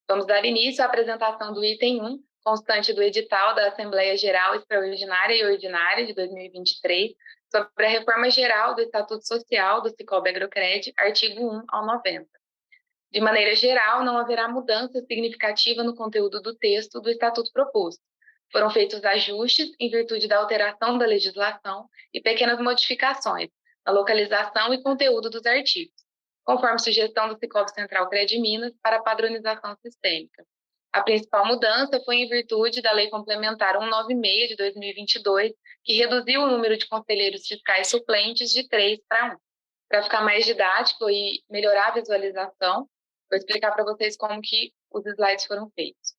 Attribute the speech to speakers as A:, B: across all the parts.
A: Vamos dar início à apresentação do item 1, constante do edital da Assembleia Geral Extraordinária e Ordinária de 2023, sobre a reforma geral do Estatuto Social do Sicoob Agrocred, artigo 1 ao 90. De maneira geral, não haverá mudança significativa no conteúdo do texto do Estatuto proposto. Foram feitos ajustes em virtude da alteração da legislação e pequenas modificações na localização e conteúdo dos artigos, conforme sugestão do Sicoob Central Cred Minas para padronização sistêmica. A principal mudança foi em virtude da Lei Complementar 196 de 2022, que reduziu o número de conselheiros fiscais suplentes de 3 para 1. Para ficar mais didático e melhorar a visualização, vou explicar para vocês como que os slides foram feitos.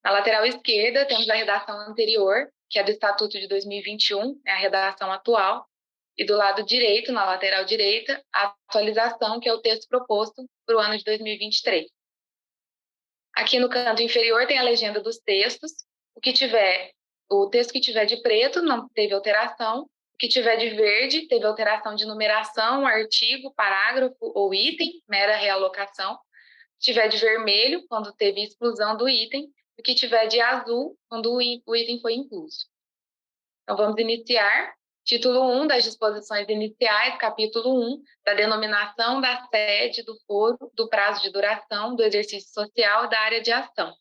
A: Na lateral esquerda, temos a redação anterior, que é do Estatuto de 2021, é a redação atual, e do lado direito, na lateral direita, a atualização, que é o texto proposto para o ano de 2023. Aqui no canto inferior tem a legenda dos textos. O texto que tiver de preto não teve alteração, o que tiver de verde teve alteração de numeração, artigo, parágrafo ou item, mera realocação. Se tiver de vermelho, quando teve exclusão do item, o que tiver de azul, quando o item foi incluso. Então, vamos iniciar. Título 1 das disposições iniciais, capítulo 1, da denominação da sede, do foro, do prazo de duração, do exercício social e da área de ação.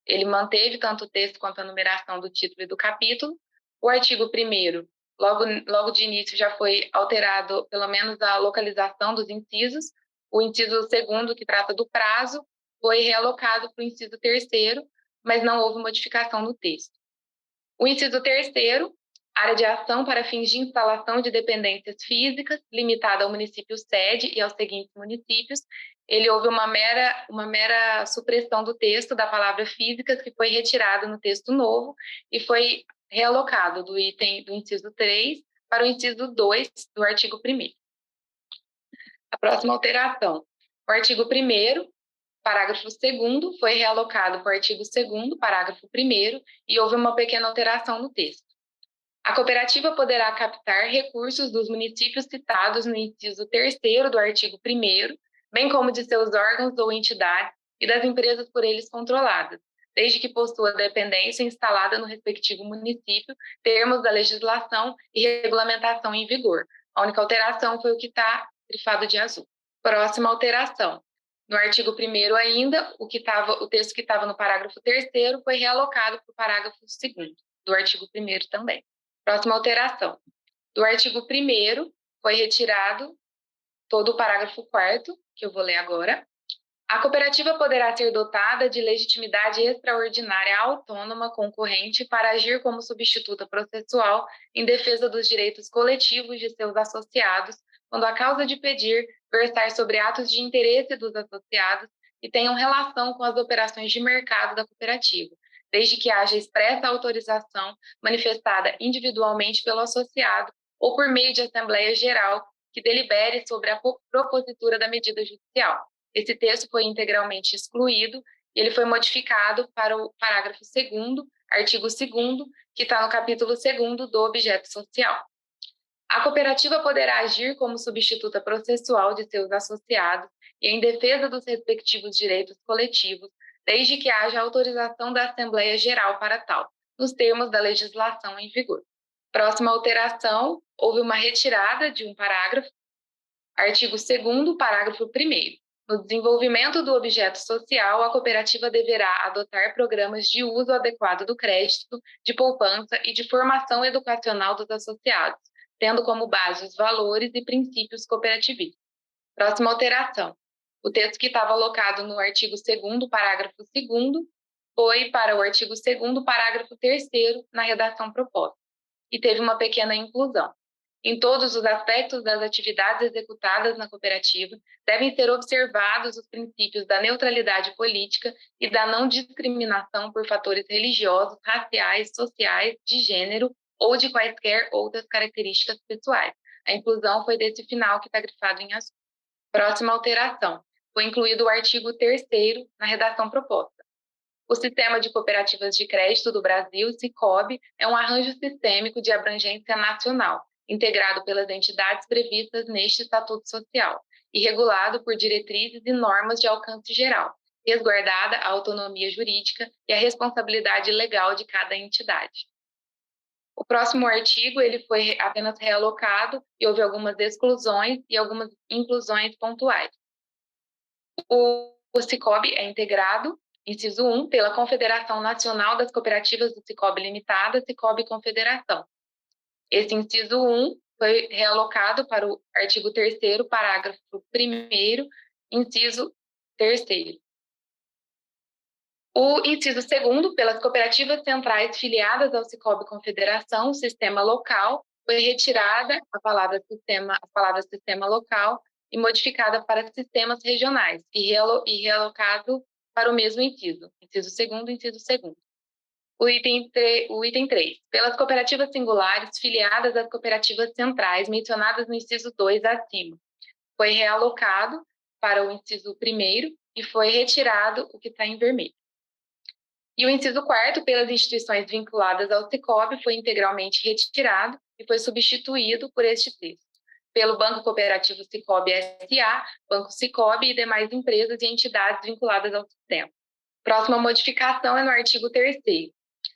A: Ele manteve tanto o texto quanto a numeração do título e do capítulo. O artigo 1º, logo de início, já foi alterado, pelo menos, a localização dos incisos. O inciso 2º, que trata do prazo, foi realocado para o inciso 3º, mas não houve modificação no texto. O inciso 3º, área de ação para fins de instalação de dependências físicas, limitada ao município sede e aos seguintes municípios. Ele houve uma mera supressão do texto da palavra físicas, que foi retirada no texto novo e foi realocado do inciso 3 para o inciso 2 do artigo 1º. A próxima alteração. O artigo 1º, parágrafo 2º, foi realocado para o artigo 2º, parágrafo 1º, e houve uma pequena alteração no texto. A cooperativa poderá captar recursos dos municípios citados no inciso 3º do artigo 1º, bem como de seus órgãos ou entidades e das empresas por eles controladas, desde que possua dependência instalada no respectivo município, termos da legislação e regulamentação em vigor. A única alteração foi o que está grifado de azul. Próxima alteração. No artigo 1º ainda, o texto que estava no parágrafo 3º foi realocado para o parágrafo 2º do artigo 1º também. Próxima alteração. Do artigo 1º foi retirado todo o parágrafo 4º, que eu vou ler agora. A cooperativa poderá ser dotada de legitimidade extraordinária autônoma concorrente para agir como substituta processual em defesa dos direitos coletivos de seus associados, quando a causa de pedir versar sobre atos de interesse dos associados e tenham relação com as operações de mercado da cooperativa, desde que haja expressa autorização manifestada individualmente pelo associado ou por meio de Assembleia Geral que delibere sobre a propositura da medida judicial. Esse texto foi integralmente excluído e ele foi modificado para o parágrafo 2º, artigo 2º, que está no capítulo 2º do objeto social. A cooperativa poderá agir como substituta processual de seus associados e em defesa dos respectivos direitos coletivos, desde que haja autorização da Assembleia Geral para tal, nos termos da legislação em vigor. Próxima alteração, houve uma retirada de um parágrafo, artigo 2º, parágrafo 1º. No desenvolvimento do objeto social, a cooperativa deverá adotar programas de uso adequado do crédito, de poupança e de formação educacional dos associados, tendo como base os valores e princípios cooperativistas. Próxima alteração. O texto que estava alocado no artigo 2º, parágrafo 2º, foi para o artigo 2º, parágrafo 3º, na redação proposta, e teve uma pequena inclusão. Em todos os aspectos das atividades executadas na cooperativa, devem ser observados os princípios da neutralidade política e da não discriminação por fatores religiosos, raciais, sociais, de gênero ou de quaisquer outras características pessoais. A inclusão foi desse final que está grifado em azul. Próxima alteração. Foi incluído o artigo 3º na redação proposta. O Sistema de Cooperativas de Crédito do Brasil, Sicoob, é um arranjo sistêmico de abrangência nacional, integrado pelas entidades previstas neste Estatuto Social e regulado por diretrizes e normas de alcance geral, resguardada a autonomia jurídica e a responsabilidade legal de cada entidade. O próximo artigo ele foi apenas realocado e houve algumas exclusões e algumas inclusões pontuais. O Sicob é integrado, inciso 1, pela Confederação Nacional das Cooperativas do Sicob Limitada, Sicob Confederação. Esse inciso 1 foi realocado para o artigo 3º, parágrafo 1º, inciso 3º. O inciso 2º, pelas cooperativas centrais filiadas ao Sicob Confederação, Sistema Local, foi retirada a palavra sistema local e modificada para sistemas regionais e realocado para o mesmo inciso 2º, inciso 2º. O item 3. Pelas cooperativas singulares filiadas às cooperativas centrais mencionadas no inciso 2 acima. Foi realocado para o inciso 1º e foi retirado o que está em vermelho. E o inciso 4º, pelas instituições vinculadas ao Sicob, foi integralmente retirado e foi substituído por este texto. Pelo Banco Cooperativo Sicob S.A., Banco Sicob e demais empresas e entidades vinculadas ao sistema. Próxima modificação é no artigo 3º.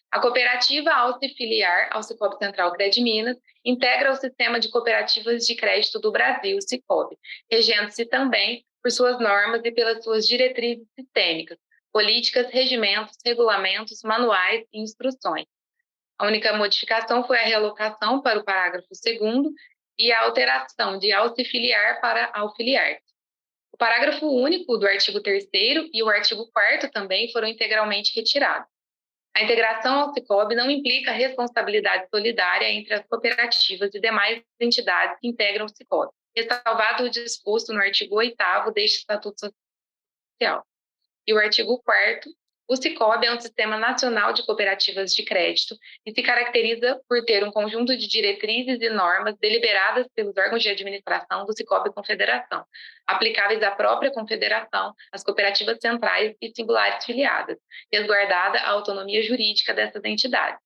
A: A cooperativa, ao se filiar ao Sicob Central Crediminas, integra o Sistema de Cooperativas de Crédito do Brasil, Sicob, regendo-se também por suas normas e pelas suas diretrizes sistêmicas, políticas, regimentos, regulamentos, manuais e instruções. A única modificação foi a realocação para o parágrafo 2º e a alteração de ao se filiar para ao filiar. O parágrafo único do artigo 3º e o artigo 4º também foram integralmente retirados. A integração ao Sicob não implica responsabilidade solidária entre as cooperativas e demais entidades que integram o Sicob, ressalvado o disposto no artigo 8º deste Estatuto Social. E o artigo 4º, o Sicob é um sistema nacional de cooperativas de crédito e se caracteriza por ter um conjunto de diretrizes e normas deliberadas pelos órgãos de administração do Sicob Confederação, aplicáveis à própria Confederação, às cooperativas centrais e singulares filiadas, resguardada a autonomia jurídica dessas entidades.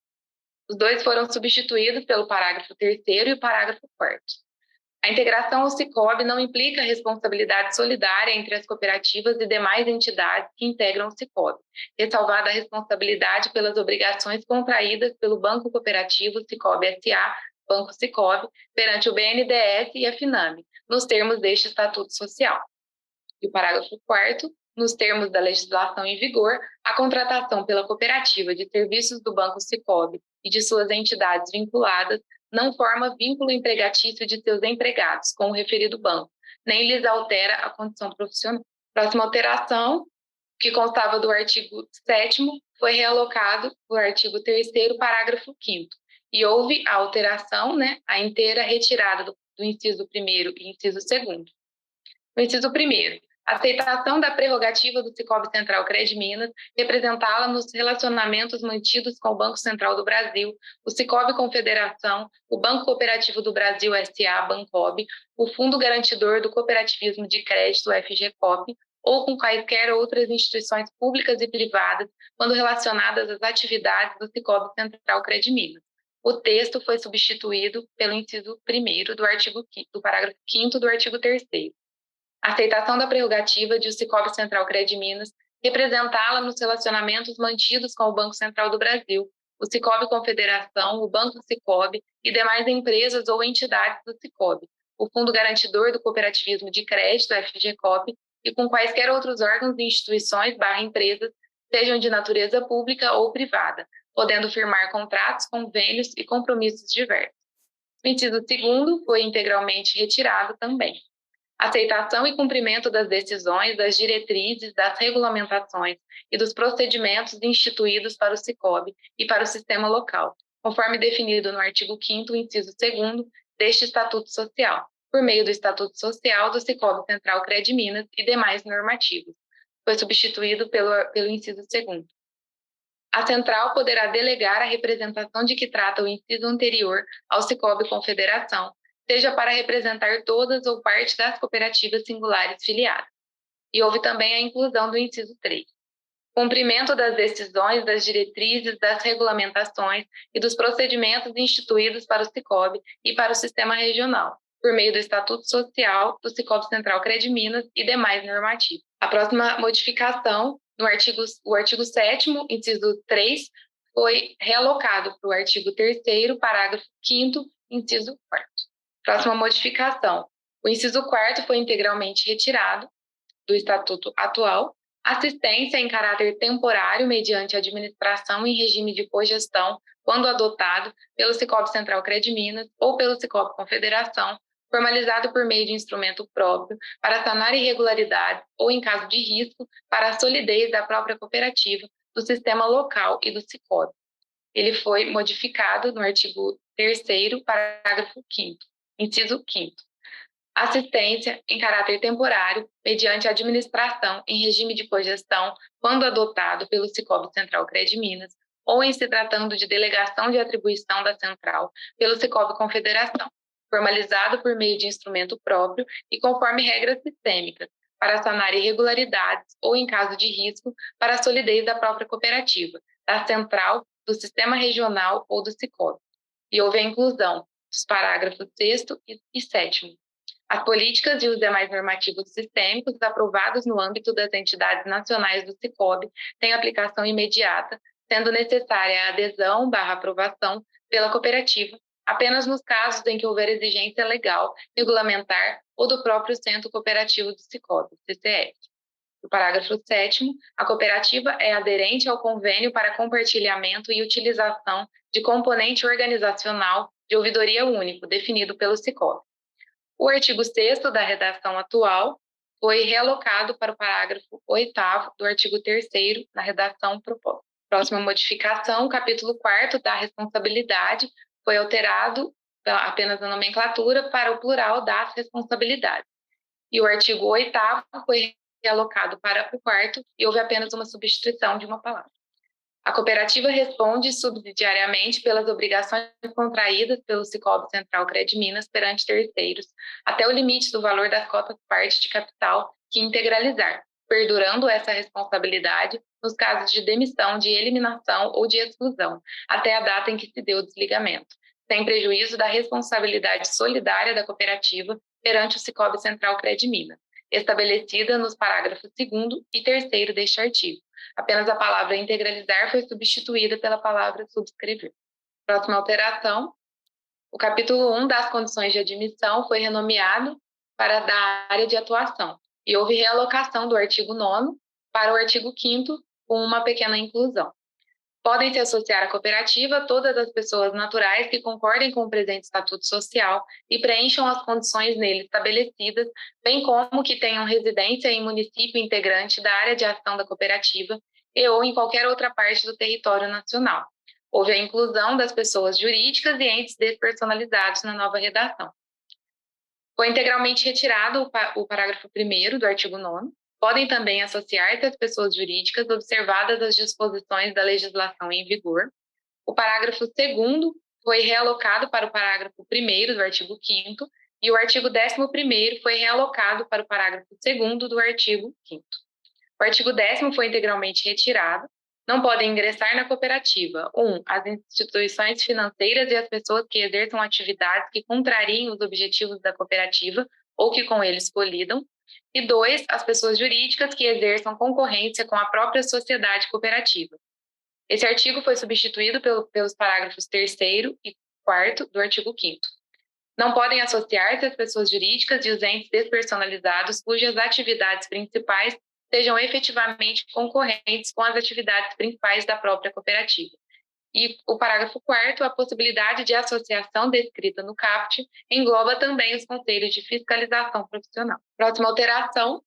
A: Os dois foram substituídos pelo parágrafo 3º e o parágrafo 4º. A integração ao Sicob não implica responsabilidade solidária entre as cooperativas e demais entidades que integram o Sicob, ressalvada a responsabilidade pelas obrigações contraídas pelo Banco Cooperativo Sicob S.A., Banco Sicob, perante o BNDES e a FINAME, nos termos deste Estatuto Social. E o parágrafo 4º, nos termos da legislação em vigor, a contratação pela cooperativa de serviços do Banco Sicob e de suas entidades vinculadas não forma vínculo empregatício de seus empregados com o referido banco, nem lhes altera a condição profissional. Próxima alteração, que constava do artigo 7º, foi realocado para o artigo 3º, parágrafo 5º, e houve a alteração, a inteira retirada do inciso 1º e inciso 2º. O inciso 1º, aceitação da prerrogativa do Sicob Central Crediminas, representá-la nos relacionamentos mantidos com o Banco Central do Brasil, o Sicob Confederação, o Banco Cooperativo do Brasil S.A., Bancob, o Fundo Garantidor do Cooperativismo de Crédito, FGCOP, ou com quaisquer outras instituições públicas e privadas, quando relacionadas às atividades do Sicob Central Crediminas. O texto foi substituído pelo inciso 1º do parágrafo 5º do artigo 3º. Aceitação da prerrogativa de o Sicob Central Crediminas representá-la nos relacionamentos mantidos com o Banco Central do Brasil, o Sicob Confederação, o Banco Sicob e demais empresas ou entidades do Sicob, o Fundo Garantidor do Cooperativismo de Crédito, FGCOP, e com quaisquer outros órgãos e instituições /empresas, sejam de natureza pública ou privada, podendo firmar contratos, convênios e compromissos diversos. O inciso 2º foi integralmente retirado também. Aceitação e cumprimento das decisões, das diretrizes, das regulamentações e dos procedimentos instituídos para o Sicob e para o sistema local, conforme definido no artigo 5º, inciso 2º deste Estatuto Social, por meio do Estatuto Social do Sicob Central Crediminas e demais normativos. Foi substituído pelo inciso 2º. A central poderá delegar a representação de que trata o inciso anterior ao Sicob Confederação, seja para representar todas ou parte das cooperativas singulares filiadas. E houve também a inclusão do inciso 3. Cumprimento das decisões, das diretrizes, das regulamentações e dos procedimentos instituídos para o Sicob e para o sistema regional, por meio do Estatuto Social do Sicob Central Crediminas e demais normativos. A próxima modificação, o artigo 7º, inciso 3, foi realocado para o artigo 3º, parágrafo 5º, inciso 4º. Próxima modificação, o inciso 4º foi integralmente retirado do Estatuto atual. Assistência em caráter temporário mediante administração em regime de cogestão, quando adotado pelo Sicoob Central Credminas ou pelo Sicoob Confederação, formalizado por meio de instrumento próprio para sanar irregularidades ou, em caso de risco, para a solidez da própria cooperativa, do sistema local e do Sicoob. Ele foi modificado no artigo 3º, parágrafo 5º, inciso 5º. Assistência em caráter temporário, mediante administração em regime de cogestão, quando adotado pelo Sicoob Central Credminas, ou em se tratando de delegação de atribuição da central pelo Sicoob Confederação, formalizado por meio de instrumento próprio e conforme regras sistêmicas, para sanar irregularidades ou, em caso de risco, para a solidez da própria cooperativa, da central, do sistema regional ou do Sicoob. E houve a inclusão dos parágrafos 6º e 7º. As políticas e os demais normativos sistêmicos aprovados no âmbito das entidades nacionais do Sicoob têm aplicação imediata, sendo necessária a adesão/aprovação pela cooperativa apenas nos casos em que houver exigência legal, regulamentar ou do próprio Centro Cooperativo do Sicoob, CCS. No parágrafo 7º, a cooperativa é aderente ao convênio para compartilhamento e utilização de componente organizacional de ouvidoria único, definido pelo Sicoob. O artigo 6º da redação atual foi realocado para o parágrafo 8º do artigo 3º na redação proposta. Próxima modificação, o capítulo 4º da responsabilidade foi alterado apenas a nomenclatura para o plural das responsabilidades. E o artigo 8º foi realocado para o 4º e houve apenas uma substituição de uma palavra. A cooperativa responde subsidiariamente pelas obrigações contraídas pelo Sicoob Central Credminas perante terceiros, até o limite do valor das cotas-parte de capital que integralizar, perdurando essa responsabilidade nos casos de demissão, de eliminação ou de exclusão, até a data em que se deu o desligamento, sem prejuízo da responsabilidade solidária da cooperativa perante o Sicoob Central Credminas, estabelecida nos parágrafos 2º e 3º deste artigo. Apenas a palavra integralizar foi substituída pela palavra subscrever. Próxima alteração, o capítulo 1 das condições de admissão foi renomeado para da área de atuação e houve realocação do artigo 9º para o artigo 5º com uma pequena inclusão. Podem se associar à cooperativa todas as pessoas naturais que concordem com o presente estatuto social e preencham as condições nele estabelecidas, bem como que tenham residência em município integrante da área de ação da cooperativa e ou em qualquer outra parte do território nacional. Houve a inclusão das pessoas jurídicas e entes despersonalizados na nova redação. Foi integralmente retirado o parágrafo 1º do artigo 9º. Podem também associar-se as pessoas jurídicas observadas as disposições da legislação em vigor. O parágrafo 2º foi realocado para o parágrafo 1º do artigo 5º e o artigo 11º foi realocado para o parágrafo 2º do artigo 5º. O artigo 10º foi integralmente retirado. Não podem ingressar na cooperativa: 1. As instituições financeiras e as pessoas que exerçam atividades que contrariem os objetivos da cooperativa ou que com eles colidam. E 2, as pessoas jurídicas que exerçam concorrência com a própria sociedade cooperativa. Esse artigo foi substituído pelos parágrafos 3º e 4º do artigo 5º. Não podem associar-se as pessoas jurídicas e os entes despersonalizados cujas atividades principais sejam efetivamente concorrentes com as atividades principais da própria cooperativa. E o parágrafo 4º, a possibilidade de associação descrita no caput, engloba também os conselhos de fiscalização profissional. Próxima alteração,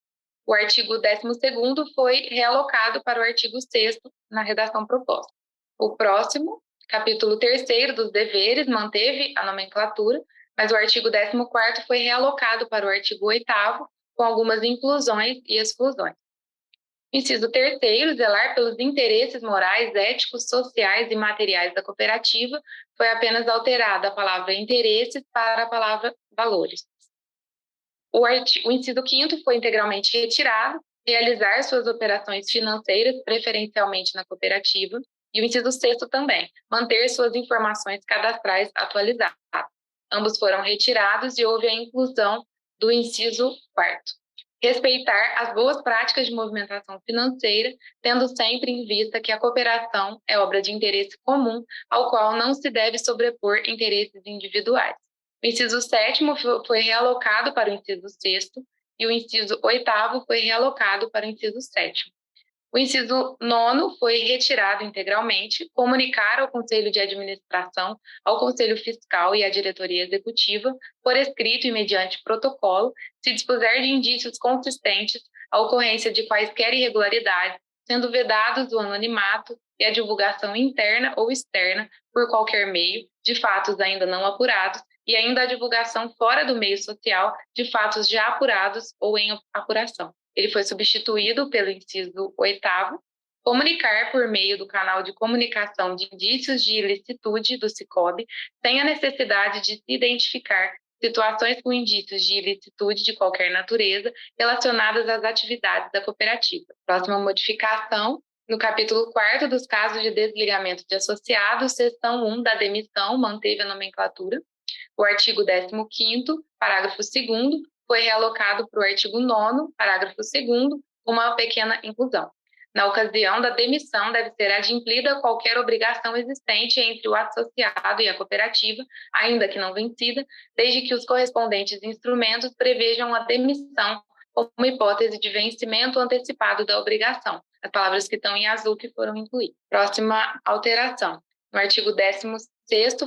A: o artigo 12º foi realocado para o artigo 6º na redação proposta. O próximo, capítulo 3º dos deveres, manteve a nomenclatura, mas o artigo 14º foi realocado para o artigo 8º, com algumas inclusões e exclusões. Inciso 3º, zelar pelos interesses morais, éticos, sociais e materiais da cooperativa, foi apenas alterada a palavra interesses para a palavra valores. O inciso 5º foi integralmente retirado, realizar suas operações financeiras preferencialmente na cooperativa, e o inciso 6º também, manter suas informações cadastrais atualizadas. Ambos foram retirados e houve a inclusão do inciso 4º. Respeitar as boas práticas de movimentação financeira, tendo sempre em vista que a cooperação é obra de interesse comum, ao qual não se deve sobrepor interesses individuais. O inciso 7º foi realocado para o inciso 6º e o inciso 8º foi realocado para o inciso 7º. O inciso 9º foi retirado integralmente, comunicar ao Conselho de Administração, ao Conselho Fiscal e à Diretoria Executiva, por escrito e mediante protocolo, se dispuser de indícios consistentes à ocorrência de quaisquer irregularidades, sendo vedados o anonimato e a divulgação interna ou externa, por qualquer meio, de fatos ainda não apurados, e ainda a divulgação fora do meio social de fatos já apurados ou em apuração. Ele foi substituído pelo inciso 8º, comunicar por meio do canal de comunicação de indícios de ilicitude do Sicob, sem a necessidade de se identificar situações com indícios de ilicitude de qualquer natureza relacionadas às atividades da cooperativa. Próxima modificação, no capítulo 4º dos casos de desligamento de associados, seção 1 da demissão, manteve a nomenclatura. O artigo 15º, parágrafo 2º, foi realocado para o artigo 9º, parágrafo 2º, uma pequena inclusão. Na ocasião da demissão, deve ser adimplida qualquer obrigação existente entre o associado e a cooperativa, ainda que não vencida, desde que os correspondentes instrumentos prevejam a demissão como hipótese de vencimento antecipado da obrigação. As palavras que estão em azul que foram incluídas. Próxima alteração. No artigo 16º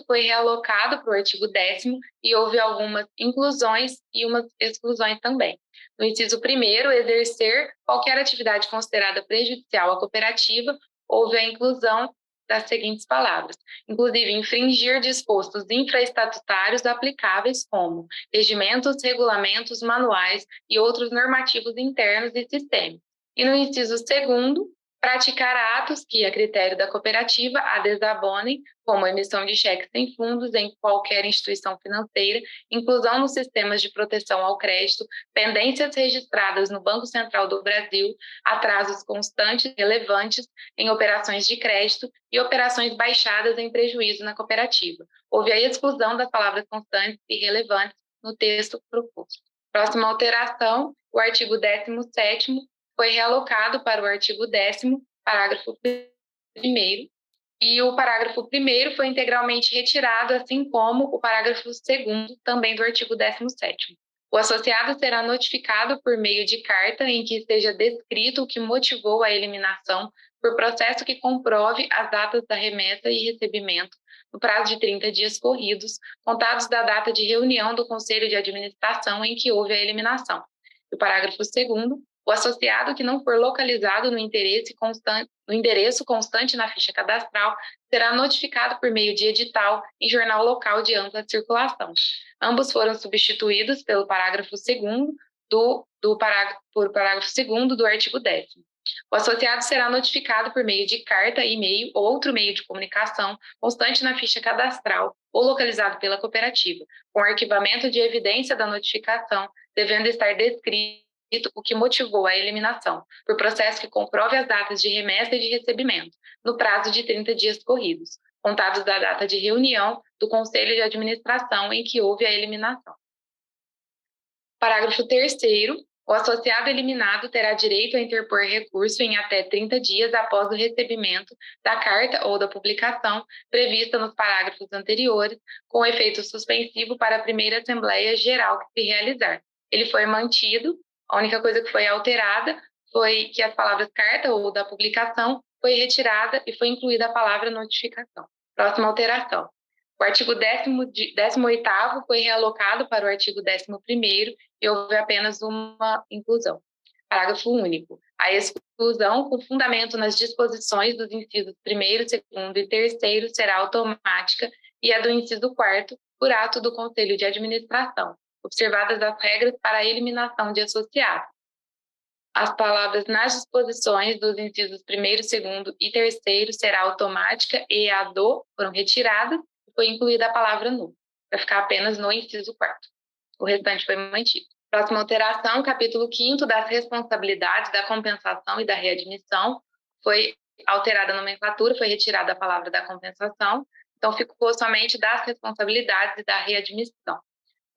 A: foi realocado para o artigo 10º e houve algumas inclusões e umas exclusões também. No inciso 1º, exercer qualquer atividade considerada prejudicial à cooperativa, houve a inclusão das seguintes palavras: inclusive infringir dispostos infraestatutários aplicáveis como regimentos, regulamentos, manuais e outros normativos internos e sistêmicos. E no inciso 2º, praticar atos que, a critério da cooperativa, a desabonem, como emissão de cheques sem fundos em qualquer instituição financeira, inclusão nos sistemas de proteção ao crédito, pendências registradas no Banco Central do Brasil, atrasos constantes e relevantes em operações de crédito e operações baixadas em prejuízo na cooperativa. Houve a exclusão das palavras constantes e relevantes no texto proposto. Próxima alteração, o artigo 17º, foi realocado para o artigo 10º, parágrafo 1º, e o parágrafo 1º foi integralmente retirado, assim como o parágrafo 2º, também do artigo 17º. O associado será notificado por meio de carta em que esteja descrito o que motivou a eliminação por processo que comprove as datas da remessa e recebimento no prazo de 30 dias corridos, contados da data de reunião do Conselho de Administração em que houve a eliminação. E o parágrafo 2º, o associado que não for localizado no endereço constante na ficha cadastral será notificado por meio de edital em jornal local de ampla circulação. Ambos foram substituídos pelo parágrafo 2º por parágrafo 2º do artigo 10º. O associado será notificado por meio de carta, e-mail ou outro meio de comunicação constante na ficha cadastral ou localizado pela cooperativa, com arquivamento de evidência da notificação, devendo estar descrito o que motivou a eliminação, por processo que comprove as datas de remessa e de recebimento, no prazo de 30 dias corridos, contados da data de reunião do Conselho de Administração em que houve a eliminação. Parágrafo 3º. O associado eliminado terá direito a interpor recurso em até 30 dias após o recebimento da carta ou da publicação prevista nos parágrafos anteriores, com efeito suspensivo para a primeira Assembleia Geral que se realizar. Ele foi mantido. A única coisa que foi alterada foi que as palavras carta ou da publicação foi retirada e foi incluída a palavra notificação. Próxima alteração. O artigo 18º foi realocado para o artigo 11º e houve apenas uma inclusão. Parágrafo único. A exclusão, com fundamento nas disposições dos incisos 1º, 2º e 3º, será automática e a do inciso 4º, por ato do Conselho de Administração, observadas as regras para a eliminação de associados. As palavras nas disposições dos incisos 1º, 2º e 3º será automática e a do foram retiradas e foi incluída a palavra no, para ficar apenas no inciso 4º. O restante foi mantido. Próxima alteração, capítulo 5º das responsabilidades da compensação e da readmissão, foi alterada a nomenclatura, foi retirada a palavra da compensação, então ficou somente das responsabilidades e da readmissão.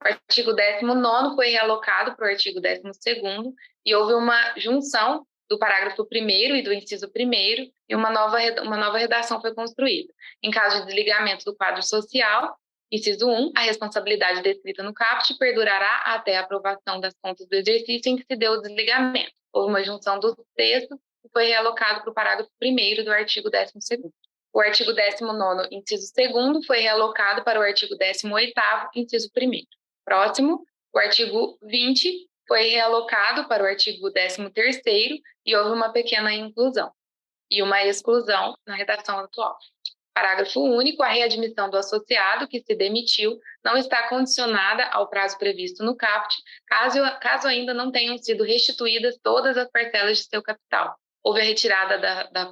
A: O artigo 19º foi realocado para o artigo 12º e houve uma junção do parágrafo 1º e do inciso 1º e uma nova redação foi construída. Em caso de desligamento do quadro social, inciso 1, a responsabilidade descrita no caput perdurará até a aprovação das contas do exercício em que se deu o desligamento. Houve uma junção do texto e foi realocado para o parágrafo 1º do artigo 12º. O artigo 19º, inciso 2º, foi realocado para o artigo 18º, inciso 1º. Próximo, o artigo 20 foi realocado para o artigo 13º e houve uma pequena inclusão e uma exclusão na redação atual. Parágrafo único, a readmissão do associado que se demitiu não está condicionada ao prazo previsto no caput, caso ainda não tenham sido restituídas todas as parcelas de seu capital. Houve a retirada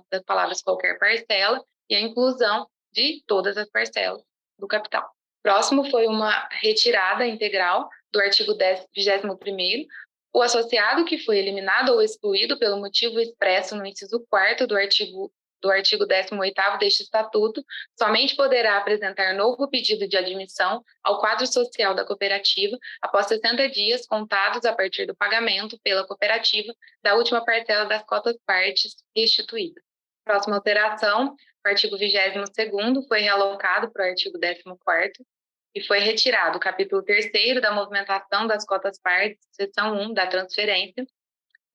A: das palavras qualquer parcela e a inclusão de todas as parcelas do capital. Próximo foi uma retirada integral do artigo 21º. O associado que foi eliminado ou excluído pelo motivo expresso no inciso 4º do artigo 18º deste Estatuto, somente poderá apresentar novo pedido de admissão ao quadro social da cooperativa após 60 dias contados a partir do pagamento pela cooperativa da última parcela das cotas partes restituídas. Próxima alteração, o artigo 22º foi realocado para o artigo 14º e foi retirado o capítulo 3º da movimentação das cotas partes, seção 1 da transferência,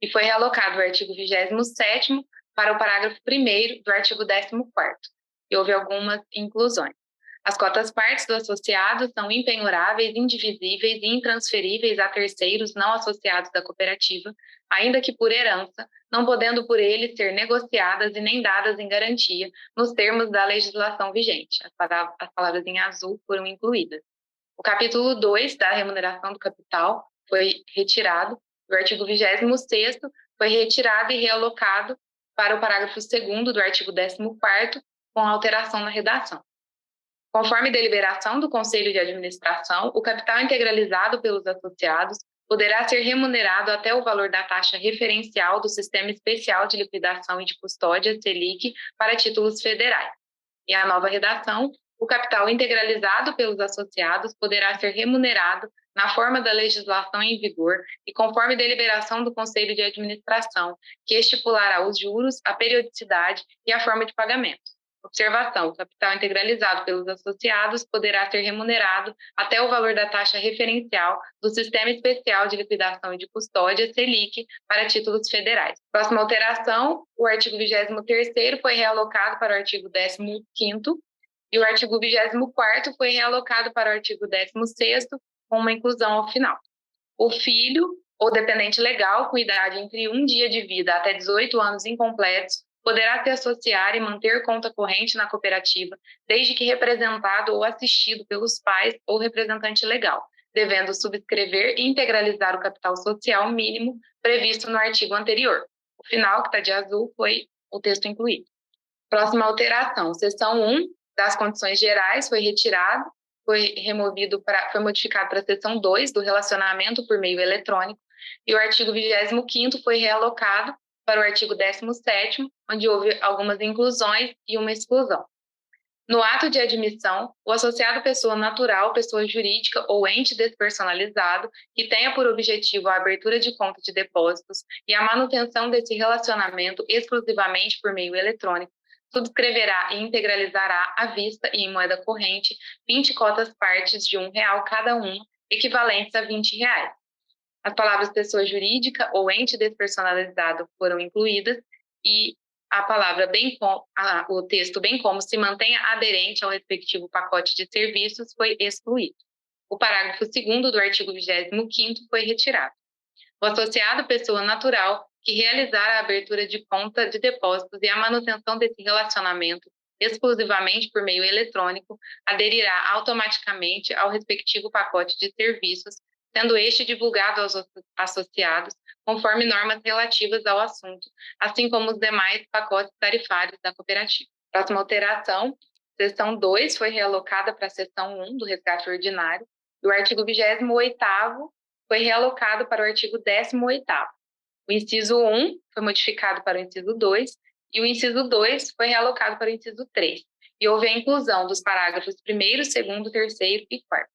A: e foi realocado o artigo 27º para o parágrafo 1º do artigo 14º, e houve algumas inclusões. As cotas partes do associado são impenhoráveis, indivisíveis e intransferíveis a terceiros não associados da cooperativa, ainda que por herança, não podendo por ele ser negociadas e nem dadas em garantia nos termos da legislação vigente. As palavras em azul foram incluídas. O capítulo 2 da remuneração do capital foi retirado, o artigo 26º foi retirado e realocado para o parágrafo 2º do artigo 14º, com alteração na redação. Conforme deliberação do Conselho de Administração, o capital integralizado pelos associados poderá ser remunerado até o valor da taxa referencial do Sistema Especial de Liquidação e de Custódia, SELIC, para títulos federais. E a nova redação, o capital integralizado pelos associados poderá ser remunerado na forma da legislação em vigor e conforme deliberação do Conselho de Administração, que estipulará os juros, a periodicidade e a forma de pagamento. Observação: o capital integralizado pelos associados poderá ser remunerado até o valor da taxa referencial do Sistema Especial de Liquidação e de Custódia, SELIC, para títulos federais. Próxima alteração, o artigo 23º foi realocado para o artigo 15º e o artigo 24º foi realocado para o artigo 16º, com uma inclusão ao final. O filho ou dependente legal com idade entre 1 dia de vida até 18 anos incompletos poderá se associar e manter conta corrente na cooperativa, desde que representado ou assistido pelos pais ou representante legal, devendo subscrever e integralizar o capital social mínimo previsto no artigo anterior. O final, que está de azul, foi o texto incluído. Próxima alteração, seção 1 das condições gerais foi retirado, foi modificado para a seção 2 do relacionamento por meio eletrônico, e o artigo 25º foi realocado para o artigo 17º, onde houve algumas inclusões e uma exclusão. No ato de admissão, o associado pessoa natural, pessoa jurídica ou ente despersonalizado que tenha por objetivo a abertura de conta de depósitos e a manutenção desse relacionamento exclusivamente por meio eletrônico, subscreverá e integralizará à vista e em moeda corrente 20 cotas partes de R$ 1 cada uma, equivalentes a R$ 20. As palavras pessoa jurídica ou ente despersonalizado foram incluídas e a palavra o texto bem como se mantenha aderente ao respectivo pacote de serviços foi excluído. O parágrafo 2º do artigo 25º foi retirado. O associado pessoa natural que realizar a abertura de conta de depósitos e a manutenção desse relacionamento exclusivamente por meio eletrônico aderirá automaticamente ao respectivo pacote de serviços, sendo este divulgado aos associados conforme normas relativas ao assunto, assim como os demais pacotes tarifários da cooperativa. Próxima alteração, seção 2 foi realocada para a seção 1 do resgate ordinário, e o artigo 28º foi realocado para o artigo 18º. O inciso 1 foi modificado para o inciso 2, e o inciso 2 foi realocado para o inciso 3, e houve a inclusão dos parágrafos 1º, 2º, 3º e 4º.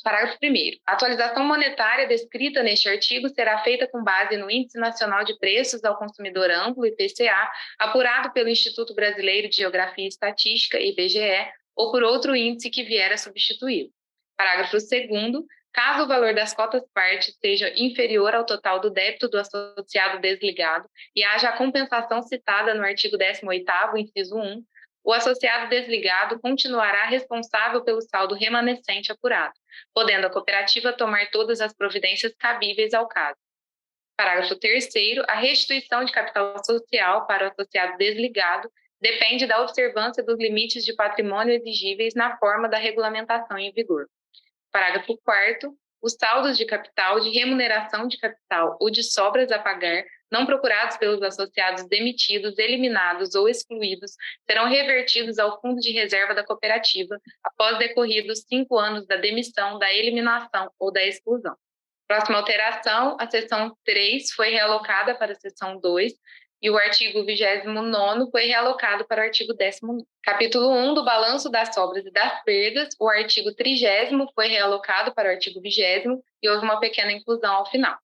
A: Parágrafo 1º. A atualização monetária descrita neste artigo será feita com base no Índice Nacional de Preços ao Consumidor Amplo, IPCA, apurado pelo Instituto Brasileiro de Geografia e Estatística, IBGE, ou por outro índice que vier a substituí-lo. Parágrafo 2º. Caso o valor das cotas-parte seja inferior ao total do débito do associado desligado e haja a compensação citada no artigo 18º, inciso 1, o associado desligado continuará responsável pelo saldo remanescente apurado, podendo a cooperativa tomar todas as providências cabíveis ao caso. Parágrafo 3º. A restituição de capital social para o associado desligado depende da observância dos limites de patrimônio exigíveis na forma da regulamentação em vigor. Parágrafo 4º. Os saldos de capital, de remuneração de capital ou de sobras a pagar, não procurados pelos associados demitidos, eliminados ou excluídos, serão revertidos ao fundo de reserva da cooperativa após decorridos 5 anos da demissão, da eliminação ou da exclusão. Próxima alteração, a seção 3 foi realocada para a seção 2, e o artigo 29º foi realocado para o artigo 19º. Capítulo 1 do balanço das sobras e das perdas, o artigo 30º foi realocado para o artigo 20º e houve uma pequena inclusão ao final.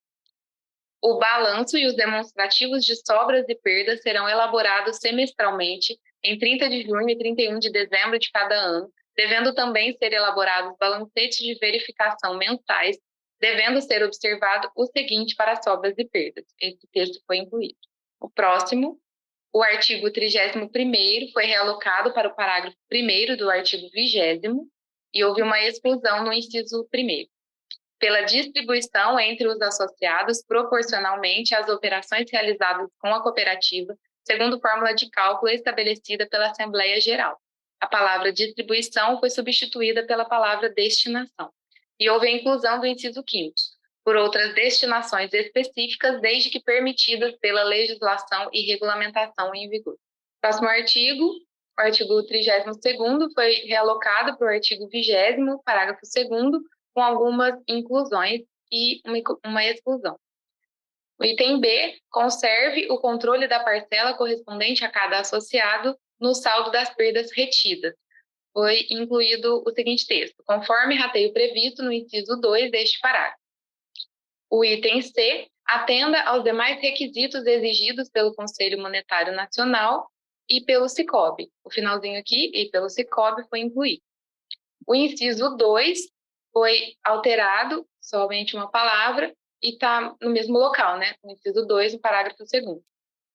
A: O balanço e os demonstrativos de sobras e perdas serão elaborados semestralmente em 30 de junho e 31 de dezembro de cada ano, devendo também ser elaborados balancetes de verificação mensais, devendo ser observado o seguinte para sobras e perdas. Esse texto foi incluído. O próximo, o artigo 31º foi realocado para o parágrafo 1º do artigo 20º e houve uma exclusão no inciso 1º. Pela distribuição entre os associados proporcionalmente às operações realizadas com a cooperativa, segundo fórmula de cálculo estabelecida pela Assembleia Geral. A palavra distribuição foi substituída pela palavra destinação. E houve a inclusão do inciso 5º, por outras destinações específicas, desde que permitidas pela legislação e regulamentação em vigor. Próximo artigo, o artigo 32º, foi realocado para o artigo 20º, parágrafo 2º, com algumas inclusões e uma exclusão. O item B, conserve o controle da parcela correspondente a cada associado no saldo das perdas retidas. Foi incluído o seguinte texto: conforme rateio previsto no inciso 2 deste parágrafo. O item C, atenda aos demais requisitos exigidos pelo Conselho Monetário Nacional e pelo Sicob. O finalzinho aqui, e pelo Sicob, foi incluído. O inciso 2 foi alterado, somente uma palavra, e está no mesmo local, né? O inciso 2, no parágrafo 2º.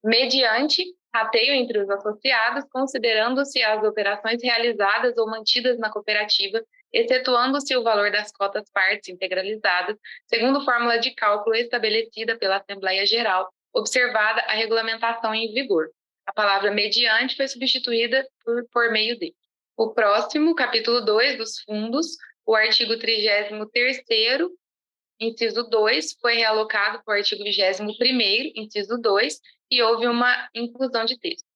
A: Mediante rateio entre os associados, considerando-se as operações realizadas ou mantidas na cooperativa, excetuando-se o valor das cotas-partes integralizadas, segundo fórmula de cálculo estabelecida pela Assembleia Geral, observada a regulamentação em vigor. A palavra mediante foi substituída por meio de. O próximo, capítulo 2 dos fundos, o artigo 33º, inciso 2, foi realocado para o artigo 21º, inciso 2, e houve uma inclusão de texto.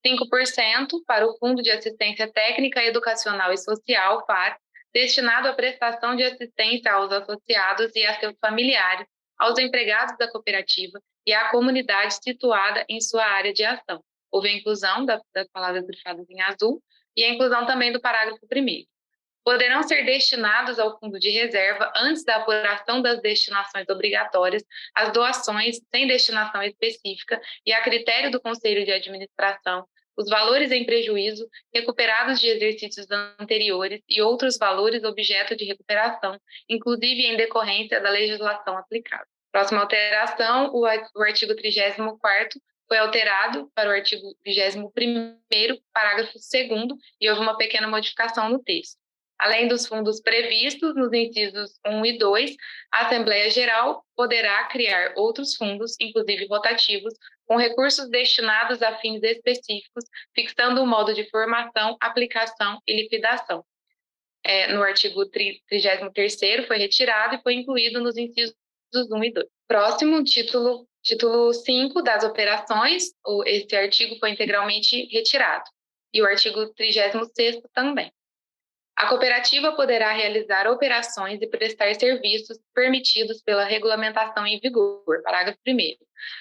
A: 5% para o Fundo de Assistência Técnica, Educacional e Social, FAT, destinado à prestação de assistência aos associados e a seus familiares, aos empregados da cooperativa e à comunidade situada em sua área de ação. Houve a inclusão das palavras grifadas em azul e a inclusão também do parágrafo 1º. Poderão ser destinados ao fundo de reserva, antes da apuração das destinações obrigatórias, as doações sem destinação específica e, a critério do Conselho de Administração, os valores em prejuízo recuperados de exercícios anteriores e outros valores objeto de recuperação, inclusive em decorrência da legislação aplicável. Próxima alteração, o artigo 34º foi alterado para o artigo 21º, parágrafo 2º, e houve uma pequena modificação no texto. Além dos fundos previstos nos incisos 1 e 2, a Assembleia Geral poderá criar outros fundos, inclusive rotativos, com recursos destinados a fins específicos, fixando o modo de formação, aplicação e liquidação. No artigo 33º foi retirado e foi incluído nos incisos 1 e 2. Próximo, título 5 das operações, esse artigo foi integralmente retirado. E o artigo 36º também. A cooperativa poderá realizar operações e prestar serviços permitidos pela regulamentação em vigor. Parágrafo 1º.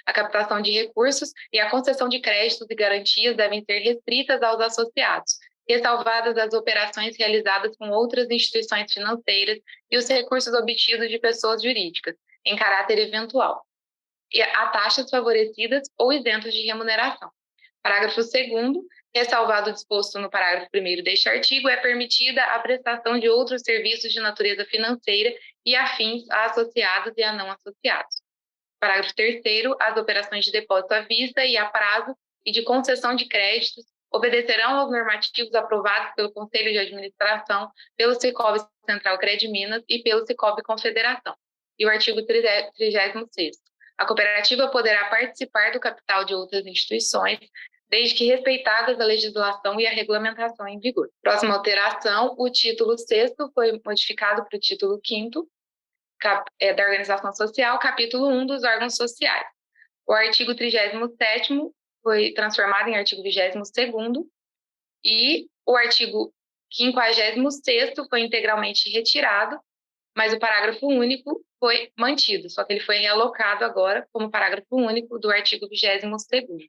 A: A captação de recursos e a concessão de créditos e garantias devem ser restritas aos associados, ressalvadas as operações realizadas com outras instituições financeiras e os recursos obtidos de pessoas jurídicas, em caráter eventual, e a taxas favorecidas ou isentas de remuneração. Parágrafo 2º, ressalvado o disposto no parágrafo 1º deste artigo, é permitida a prestação de outros serviços de natureza financeira e afins a associados e a não associados. Parágrafo 3º, as operações de depósito à vista e a prazo e de concessão de créditos obedecerão aos normativos aprovados pelo Conselho de Administração, pelo Sicob Central Crediminas e pelo Sicob Confederação. E o artigo 36º. A cooperativa poderá participar do capital de outras instituições, desde que respeitadas a legislação e a regulamentação em vigor. Próxima alteração, o título 6º foi modificado para o título 5º da Organização Social, capítulo 1 dos órgãos sociais. O artigo 37º foi transformado em artigo 22º e o artigo 56º foi integralmente retirado, mas o parágrafo único foi mantido, só que ele foi realocado agora como parágrafo único do artigo 22º.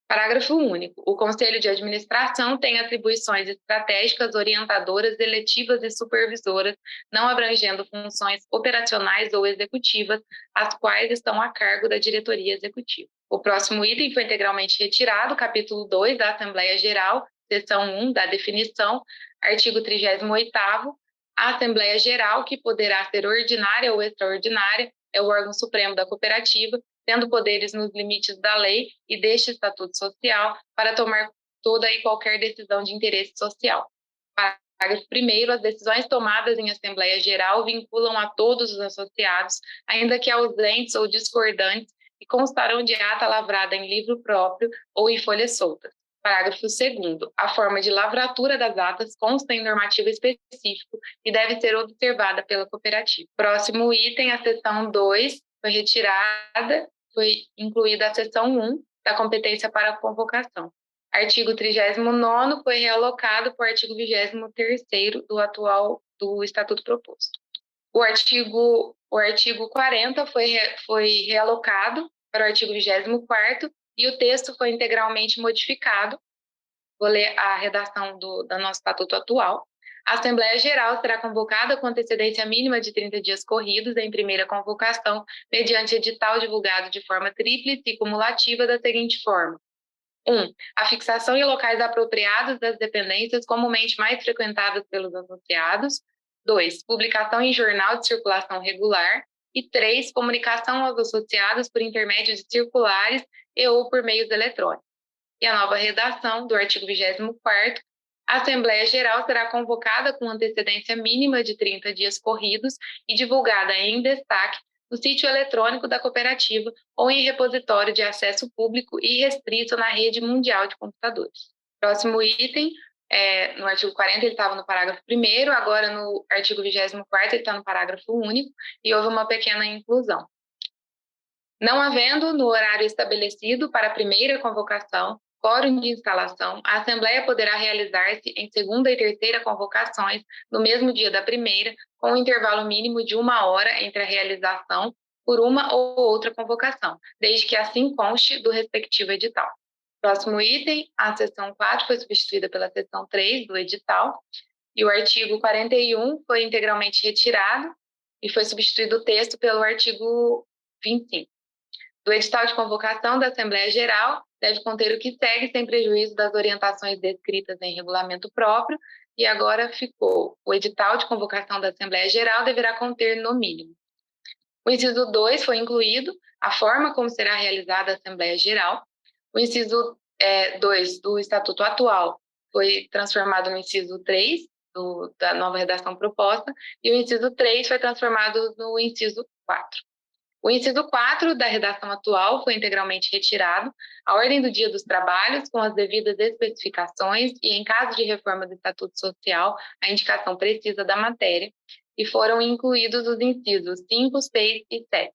A: Parágrafo único. O Conselho de Administração tem atribuições estratégicas, orientadoras, eletivas e supervisoras, não abrangendo funções operacionais ou executivas, as quais estão a cargo da diretoria executiva. O próximo item foi integralmente retirado, capítulo 2 da Assembleia Geral, seção 1 da definição, artigo 38º. A Assembleia Geral, que poderá ser ordinária ou extraordinária, é o órgão supremo da cooperativa, tendo poderes nos limites da lei e deste Estatuto Social para tomar toda e qualquer decisão de interesse social. Parágrafo 1º, as decisões tomadas em Assembleia Geral vinculam a todos os associados, ainda que ausentes ou discordantes, e constarão de ata lavrada em livro próprio ou em folhas soltas. Parágrafo 2º, a forma de lavratura das atas consta em normativo específico e deve ser observada pela cooperativa. Próximo item, a seção 2, foi retirada, foi incluída a seção 1 da competência para a convocação. Artigo 39º foi realocado para o artigo 23º do Estatuto proposto. O artigo 40 foi realocado para o artigo 24º e o texto foi integralmente modificado. Vou ler a redação do nosso Estatuto atual. A Assembleia Geral será convocada com antecedência mínima de 30 dias corridos em primeira convocação, mediante edital divulgado de forma tríplice e cumulativa da seguinte forma. 1. A fixação em locais apropriados das dependências comumente mais frequentadas pelos associados. 2. Publicação em jornal de circulação regular. E 3. Comunicação aos associados por intermédio de circulares e ou por meios eletrônicos. E a nova redação do artigo 24º, a Assembleia Geral será convocada com antecedência mínima de 30 dias corridos e divulgada em destaque no sítio eletrônico da cooperativa ou em repositório de acesso público e restrito na rede mundial de computadores. Próximo item, no artigo 40 ele estava no parágrafo 1º, agora no artigo 24º ele está no parágrafo único e houve uma pequena inclusão. Não havendo no horário estabelecido para a primeira convocação quórum de instalação, a Assembleia poderá realizar-se em segunda e terceira convocações no mesmo dia da primeira, com um intervalo mínimo de 1 hora entre a realização por uma ou outra convocação, desde que assim conste do respectivo edital. Próximo item, a seção 4 foi substituída pela seção 3 do edital, e o artigo 41 foi integralmente retirado e foi substituído o texto pelo artigo 25. Do edital de convocação da Assembleia Geral deve conter o que segue sem prejuízo das orientações descritas em regulamento próprio, e agora ficou: o edital de convocação da Assembleia Geral deverá conter, no mínimo. O inciso 2 foi incluído, a forma como será realizada a Assembleia Geral. O inciso 2 do Estatuto atual foi transformado no inciso 3 da nova redação proposta, e o inciso 3 foi transformado no inciso 4. O inciso 4 da redação atual foi integralmente retirado, a ordem do dia dos trabalhos, com as devidas especificações e, em caso de reforma do Estatuto Social, a indicação precisa da matéria, e foram incluídos os incisos 5, 6 e 7.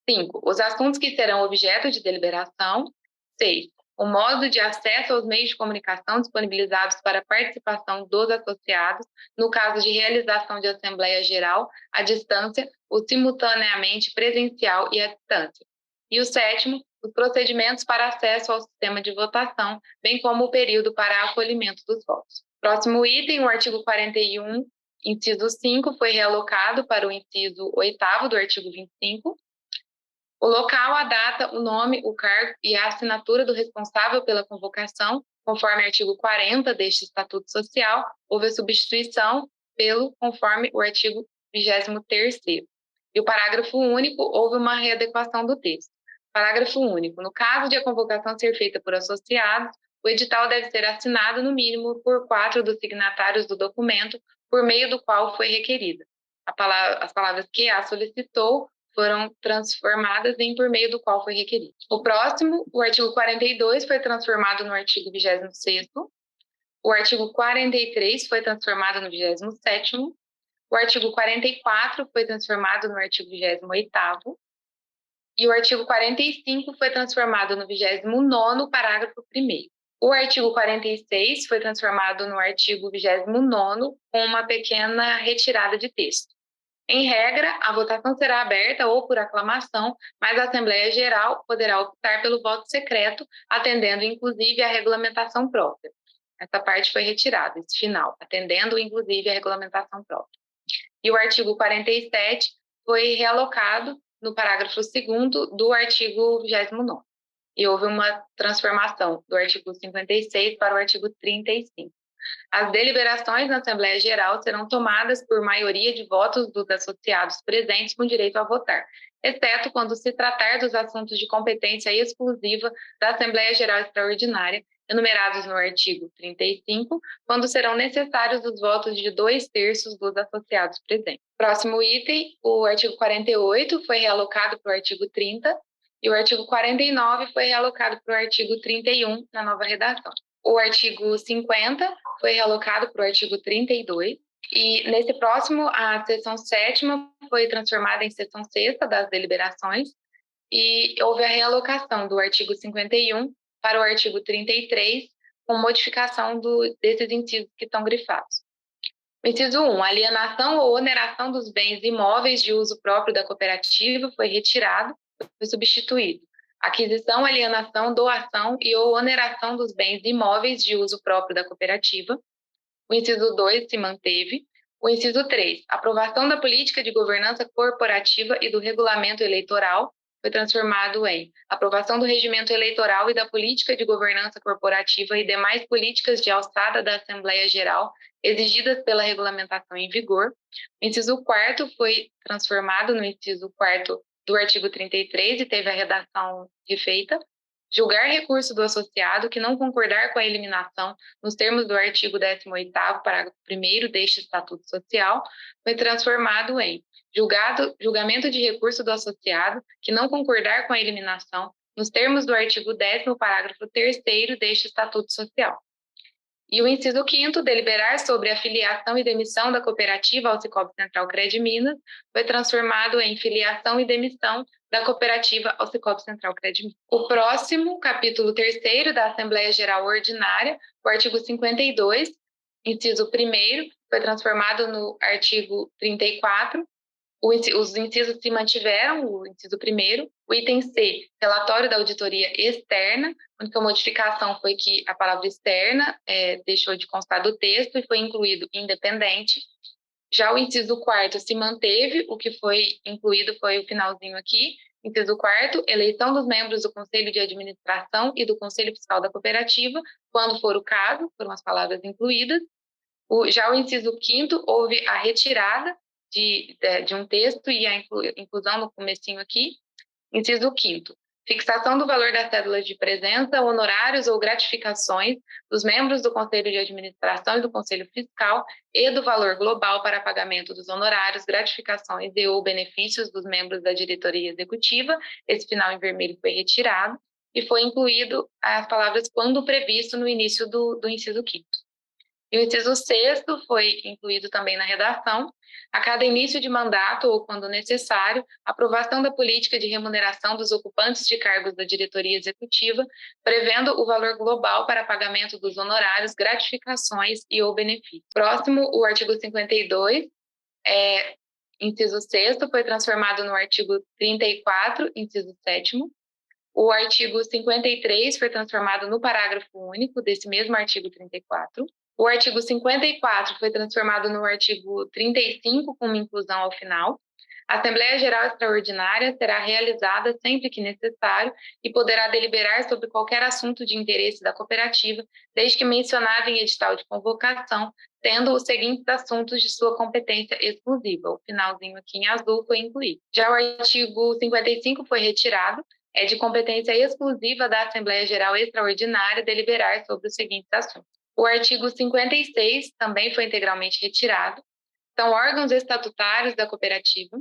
A: 5. Os assuntos que serão objeto de deliberação. 6. O modo de acesso aos meios de comunicação disponibilizados para a participação dos associados, no caso de realização de Assembleia Geral, à distância, ou simultaneamente presencial e à distância. E o 7º, os procedimentos para acesso ao sistema de votação, bem como o período para acolhimento dos votos. Próximo item, o artigo 41, inciso 5, foi realocado para o inciso 8º do artigo 25. O local, a data, o nome, o cargo e a assinatura do responsável pela convocação, conforme o artigo 40 deste Estatuto Social, houve a substituição conforme o artigo 23º. E o parágrafo único, houve uma readequação do texto. Parágrafo único. No caso de a convocação ser feita por associados, o edital deve ser assinado, no mínimo, por 4 dos signatários do documento, por meio do qual foi requerida. As palavras que a solicitou foram transformadas em por meio do qual foi requerido. O próximo, o artigo 42, foi transformado no artigo 26º. O artigo 43 foi transformado no 27º. O artigo 44 foi transformado no artigo 28º. E o artigo 45 foi transformado no 29º, parágrafo 1º. O artigo 46 foi transformado no artigo 29º, com uma pequena retirada de texto. Em regra, a votação será aberta ou por aclamação, mas a Assembleia Geral poderá optar pelo voto secreto, atendendo inclusive à regulamentação própria. Essa parte foi retirada, esse final, atendendo inclusive à regulamentação própria. E o artigo 47 foi realocado no parágrafo 2º do artigo 29º. E houve uma transformação do artigo 56 para o artigo 35. As deliberações na Assembleia Geral serão tomadas por maioria de votos dos associados presentes com direito a votar, exceto quando se tratar dos assuntos de competência exclusiva da Assembleia Geral Extraordinária, enumerados no artigo 35, quando serão necessários os votos de 2/3 dos associados presentes. Próximo item, o artigo 48 foi realocado para o artigo 30 e o artigo 49 foi realocado para o artigo 31 na nova redação. O artigo 50 foi realocado para o artigo 32, e nesse próximo, a seção 7ª foi transformada em seção 6ª das deliberações, e houve a realocação do artigo 51 para o artigo 33, com modificação desses incisos que estão grifados. O inciso 1, alienação ou oneração dos bens imóveis de uso próprio da cooperativa foi retirado, foi substituído. Aquisição, alienação, doação e ou oneração dos bens imóveis de uso próprio da cooperativa. O inciso 2 se manteve. O inciso 3, aprovação da política de governança corporativa e do regulamento eleitoral, foi transformado em aprovação do regimento eleitoral e da política de governança corporativa e demais políticas de alçada da Assembleia Geral exigidas pela regulamentação em vigor. O inciso 4 foi transformado no inciso 4 do artigo 33 e teve a redação refeita. Julgar recurso do associado que não concordar com a eliminação nos termos do artigo 18º, parágrafo 1º deste Estatuto Social, foi transformado em julgamento de recurso do associado que não concordar com a eliminação nos termos do artigo 10º, parágrafo 3º deste Estatuto Social. E o inciso 5º, deliberar sobre a filiação e demissão da cooperativa ao Sicoob Central Credminas, foi transformado em filiação e demissão da cooperativa ao Sicoob Central Credminas. O próximo, capítulo 3º da Assembleia Geral Ordinária, o artigo 52, inciso 1º, foi transformado no artigo 34. Os incisos se mantiveram, o inciso 1º. O item C, relatório da auditoria externa. A única modificação foi que a palavra externa deixou de constar do texto e foi incluído independente. Já o inciso 4º se manteve, o que foi incluído foi o finalzinho aqui. Inciso 4º, eleição dos membros do Conselho de Administração e do Conselho Fiscal da Cooperativa, quando for o caso, foram as palavras incluídas. Já o inciso 5º, houve a retirada de um texto e a inclusão no comecinho aqui. Inciso 5º, fixação do valor das cédulas de presença, honorários ou gratificações dos membros do Conselho de Administração e do Conselho Fiscal e do valor global para pagamento dos honorários, gratificações e ou benefícios dos membros da diretoria executiva. Esse final em vermelho foi retirado e foi incluído as palavras quando previsto no início do inciso 5º. E o inciso 6º foi incluído também na redação. A cada início de mandato ou quando necessário, aprovação da política de remuneração dos ocupantes de cargos da diretoria executiva, prevendo o valor global para pagamento dos honorários, gratificações e ou benefícios. Próximo, o artigo 52, inciso 6º, foi transformado no artigo 34, inciso 7º. O artigo 53 foi transformado no parágrafo único desse mesmo artigo 34. O artigo 54 foi transformado no artigo 35, com uma inclusão ao final. A Assembleia Geral Extraordinária será realizada sempre que necessário e poderá deliberar sobre qualquer assunto de interesse da cooperativa, desde que mencionado em edital de convocação, tendo os seguintes assuntos de sua competência exclusiva. O finalzinho aqui em azul foi incluído. Já o artigo 55 foi retirado. É de competência exclusiva da Assembleia Geral Extraordinária deliberar sobre os seguintes assuntos. O artigo 56 também foi integralmente retirado. São órgãos estatutários da cooperativa: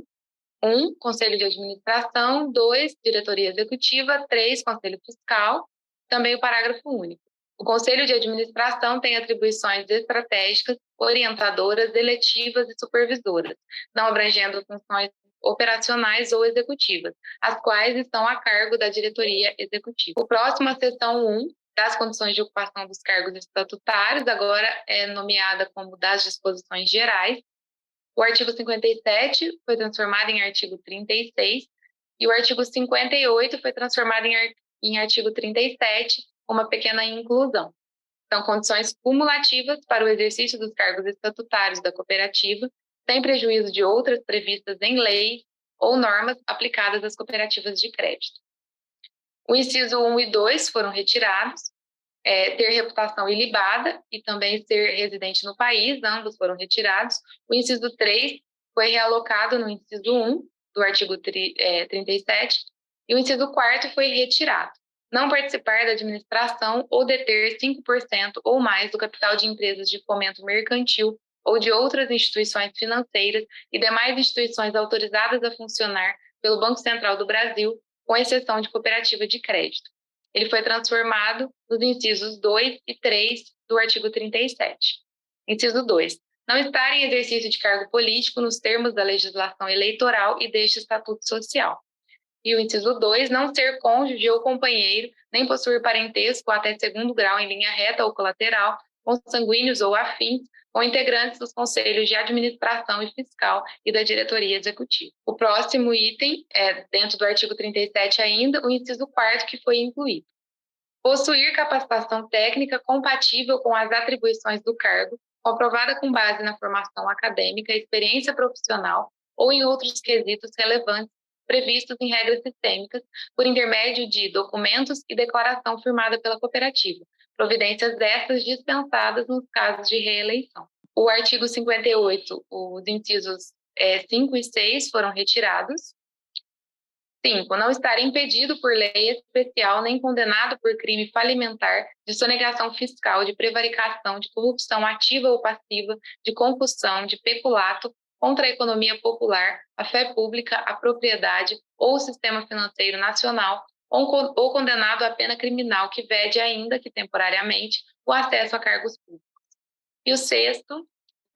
A: 1, Conselho de Administração; 2, Diretoria Executiva; 3, Conselho Fiscal. Também o parágrafo único. O Conselho de Administração tem atribuições estratégicas, orientadoras, eletivas e supervisoras, não abrangendo funções operacionais ou executivas, as quais estão a cargo da diretoria executiva. O próximo, a seção 1, das condições de ocupação dos cargos estatutários, agora é nomeada como das disposições gerais. O artigo 57 foi transformado em artigo 36 e o artigo 58 foi transformado em artigo 37, uma pequena inclusão. São condições cumulativas para o exercício dos cargos estatutários da cooperativa, sem prejuízo de outras previstas em lei ou normas aplicadas às cooperativas de crédito. O inciso 1 e 2 foram retirados. Ter reputação ilibada e também ser residente no país, ambos foram retirados. O inciso 3 foi realocado no inciso 1 do artigo 37, e o inciso 4 foi retirado. Não participar da administração ou deter 5% ou mais do capital de empresas de fomento mercantil ou de outras instituições financeiras e demais instituições autorizadas a funcionar pelo Banco Central do Brasil, com exceção de cooperativa de crédito. Ele foi transformado nos incisos 2 e 3 do artigo 37. Inciso 2. Não estar em exercício de cargo político nos termos da legislação eleitoral e deste estatuto social. E o inciso 2, não ser cônjuge ou companheiro, nem possuir parentesco até segundo grau em linha reta ou colateral, consanguíneos ou afins, ou integrantes dos conselhos de administração e fiscal e da diretoria executiva. O próximo item é, dentro do artigo 37 ainda, o inciso 4 que foi incluído. Possuir capacitação técnica compatível com as atribuições do cargo, comprovada com base na formação acadêmica, experiência profissional ou em outros quesitos relevantes previstos em regras sistêmicas, por intermédio de documentos e declaração firmada pela cooperativa, providências dessas dispensadas nos casos de reeleição. O artigo 58, os incisos 5 e 6 foram retirados. 5. Não estar impedido por lei especial nem condenado por crime falimentar, de sonegação fiscal, de prevaricação, de corrupção ativa ou passiva, de concussão, de peculato, contra a economia popular, a fé pública, a propriedade ou o sistema financeiro nacional, ou condenado à pena criminal que vede, ainda que temporariamente, o acesso a cargos públicos. E o 6º,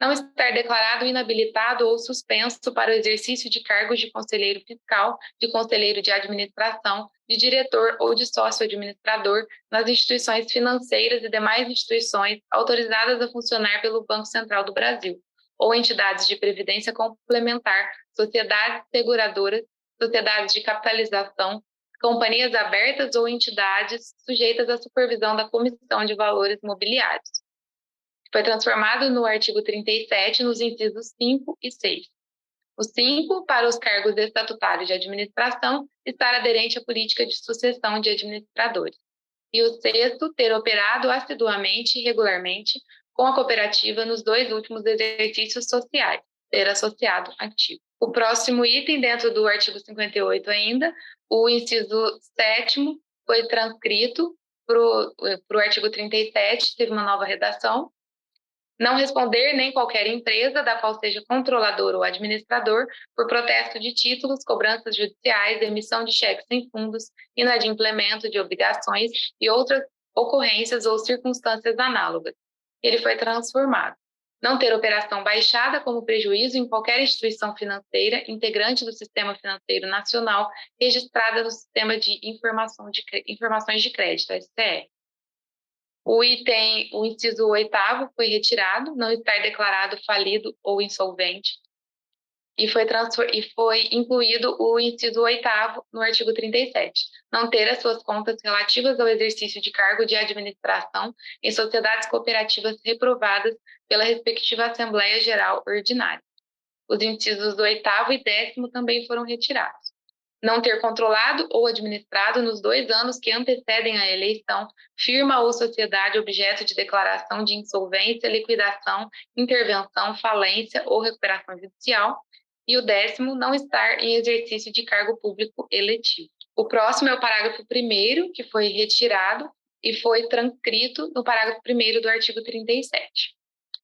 A: não estar declarado inabilitado ou suspenso para o exercício de cargos de conselheiro fiscal, de conselheiro de administração, de diretor ou de sócio administrador nas instituições financeiras e demais instituições autorizadas a funcionar pelo Banco Central do Brasil, ou entidades de previdência complementar, sociedades seguradoras, sociedades de capitalização, companhias abertas ou entidades sujeitas à supervisão da Comissão de Valores Mobiliários. Foi transformado no artigo 37, nos incisos 5 e 6. O 5, para os cargos estatutários de administração, estar aderente à política de sucessão de administradores. E o 6º, ter operado assiduamente e regularmente com a cooperativa nos 2 últimos exercícios sociais, ser associado ativo. O próximo item, dentro do artigo 58 ainda, o inciso 7º foi transcrito para o artigo 37, teve uma nova redação. Não responder nem qualquer empresa, da qual seja controlador ou administrador, por protesto de títulos, cobranças judiciais, emissão de cheques sem fundos, inadimplemento de obrigações e outras ocorrências ou circunstâncias análogas. Ele foi transformado. Não ter operação baixada como prejuízo em qualquer instituição financeira integrante do Sistema Financeiro Nacional registrada no Sistema de Informações de Crédito, SCR. O inciso 8º foi retirado, não estar declarado falido ou insolvente. e foi incluído o inciso 8º no artigo 37, não ter as suas contas relativas ao exercício de cargo de administração em sociedades cooperativas reprovadas pela respectiva Assembleia Geral Ordinária. Os incisos 8º e 10º também foram retirados. Não ter controlado ou administrado nos 2 anos que antecedem a eleição firma ou sociedade objeto de declaração de insolvência, liquidação, intervenção, falência ou recuperação judicial. E o 10º, não estar em exercício de cargo público eletivo. O próximo é o parágrafo 1º, que foi retirado e foi transcrito no parágrafo 1º do artigo 37.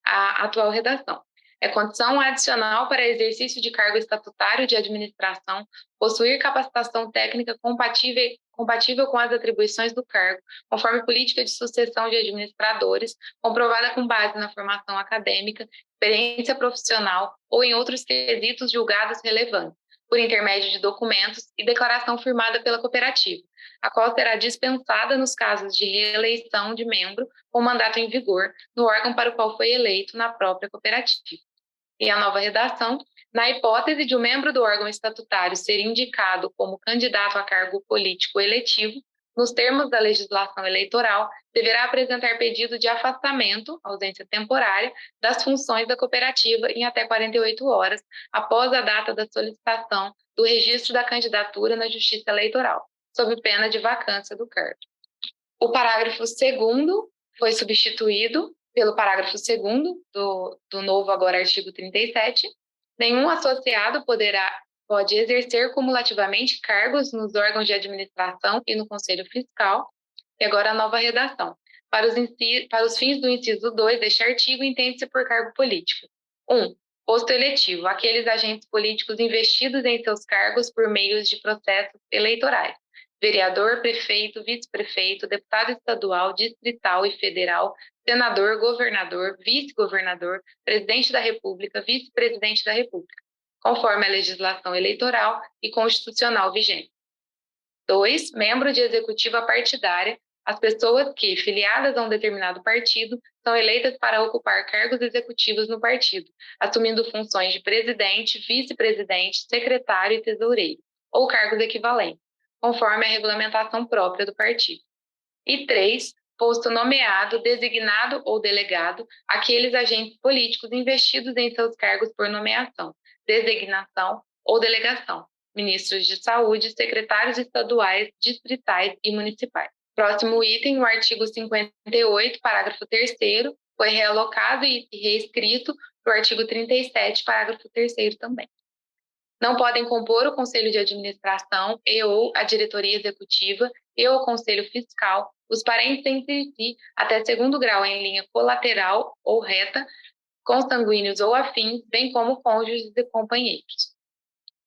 A: A atual redação. É condição adicional para exercício de cargo estatutário de administração possuir capacitação técnica compatível com as atribuições do cargo, conforme política de sucessão de administradores, comprovada com base na formação acadêmica, experiência profissional ou em outros quesitos julgados relevantes, por intermédio de documentos e declaração firmada pela cooperativa, a qual será dispensada nos casos de reeleição de membro com mandato em vigor no órgão para o qual foi eleito na própria cooperativa. E a nova redação, na hipótese de um membro do órgão estatutário ser indicado como candidato a cargo político eletivo, nos termos da legislação eleitoral, deverá apresentar pedido de afastamento, ausência temporária, das funções da cooperativa em até 48 horas após a data da solicitação do registro da candidatura na Justiça Eleitoral, sob pena de vacância do cargo. O parágrafo 2º foi substituído pelo parágrafo 2º do novo agora artigo 37. Nenhum associado pode exercer cumulativamente cargos nos órgãos de administração e no Conselho Fiscal. E agora a nova redação. Para os fins do inciso 2 deste artigo, entende-se por cargo político. 1. Posto eletivo, aqueles agentes políticos investidos em seus cargos por meios de processos eleitorais. Vereador, prefeito, vice-prefeito, deputado estadual, distrital e federal, senador, governador, vice-governador, presidente da República, vice-presidente da República, conforme a legislação eleitoral e constitucional vigente. 2. Membro de executiva partidária, as pessoas que, filiadas a um determinado partido, são eleitas para ocupar cargos executivos no partido, assumindo funções de presidente, vice-presidente, secretário e tesoureiro, ou cargos equivalentes, conforme a regulamentação própria do partido. E 3. Posto nomeado, designado ou delegado, aqueles agentes políticos investidos em seus cargos por nomeação, designação ou delegação, ministros de saúde, secretários estaduais, distritais e municipais. Próximo item, o artigo 58, parágrafo 3º, foi realocado e reescrito para o artigo 37, parágrafo 3º também. Não podem compor o Conselho de Administração e ou a Diretoria Executiva e ou o Conselho Fiscal, os parentes entre si, até 2º grau em linha colateral ou reta, consanguíneos ou afins, bem como cônjuges e companheiros.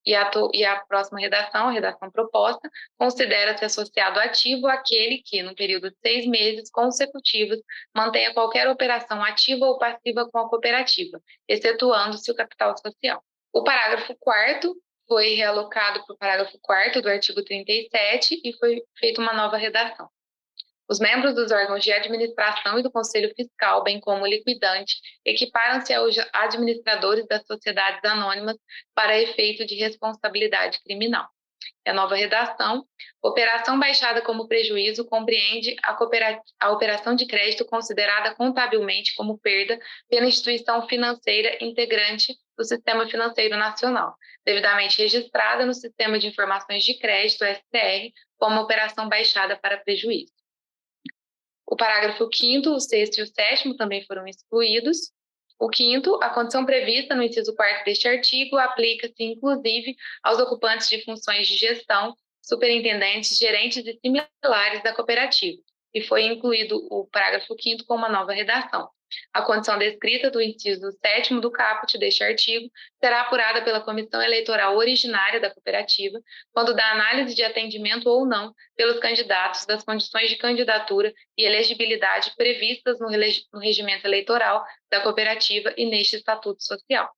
A: E a próxima redação, a redação proposta, considera-se associado ativo aquele que, no período de 6 meses consecutivos, mantenha qualquer operação ativa ou passiva com a cooperativa, excetuando-se o capital social. O parágrafo 4º foi realocado para o parágrafo 4º do artigo 37 e foi feita uma nova redação. Os membros dos órgãos de administração e do Conselho Fiscal, bem como o liquidante, equiparam-se aos administradores das sociedades anônimas para efeito de responsabilidade criminal. A nova redação, operação baixada como prejuízo compreende a operação de crédito considerada contabilmente como perda pela instituição financeira integrante do Sistema Financeiro Nacional, devidamente registrada no Sistema de Informações de Crédito, STR, como operação baixada para prejuízo. O parágrafo 5º, o 6º e o 7º também foram excluídos. O 5º, a condição prevista no inciso 4º deste artigo aplica-se, inclusive, aos ocupantes de funções de gestão, superintendentes, gerentes e similares da cooperativa, e foi incluído o parágrafo 5º com uma nova redação. A condição descrita do inciso 7º do caput deste artigo será apurada pela comissão eleitoral originária da cooperativa, quando da análise de atendimento ou não pelos candidatos das condições de candidatura e elegibilidade previstas no regimento eleitoral da cooperativa e neste estatuto social.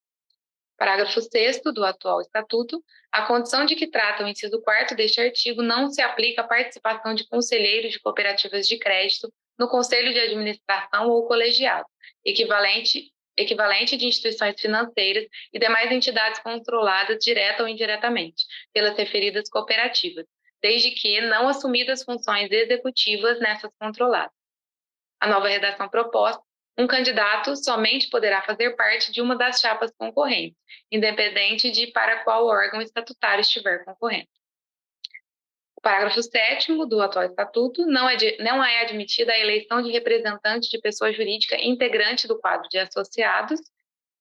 A: Parágrafo 6º do atual estatuto, a condição de que trata o inciso 4º deste artigo não se aplica à participação de conselheiros de cooperativas de crédito no Conselho de Administração ou colegiado, equivalente equivalente de instituições financeiras e demais entidades controladas direta ou indiretamente pelas referidas cooperativas, desde que não assumidas funções executivas nessas controladas. A nova redação proposta: um candidato somente poderá fazer parte de uma das chapas concorrentes, independente de para qual órgão estatutário estiver concorrendo. O parágrafo 7º do atual estatuto: não é admitida a eleição de representante de pessoa jurídica integrante do quadro de associados.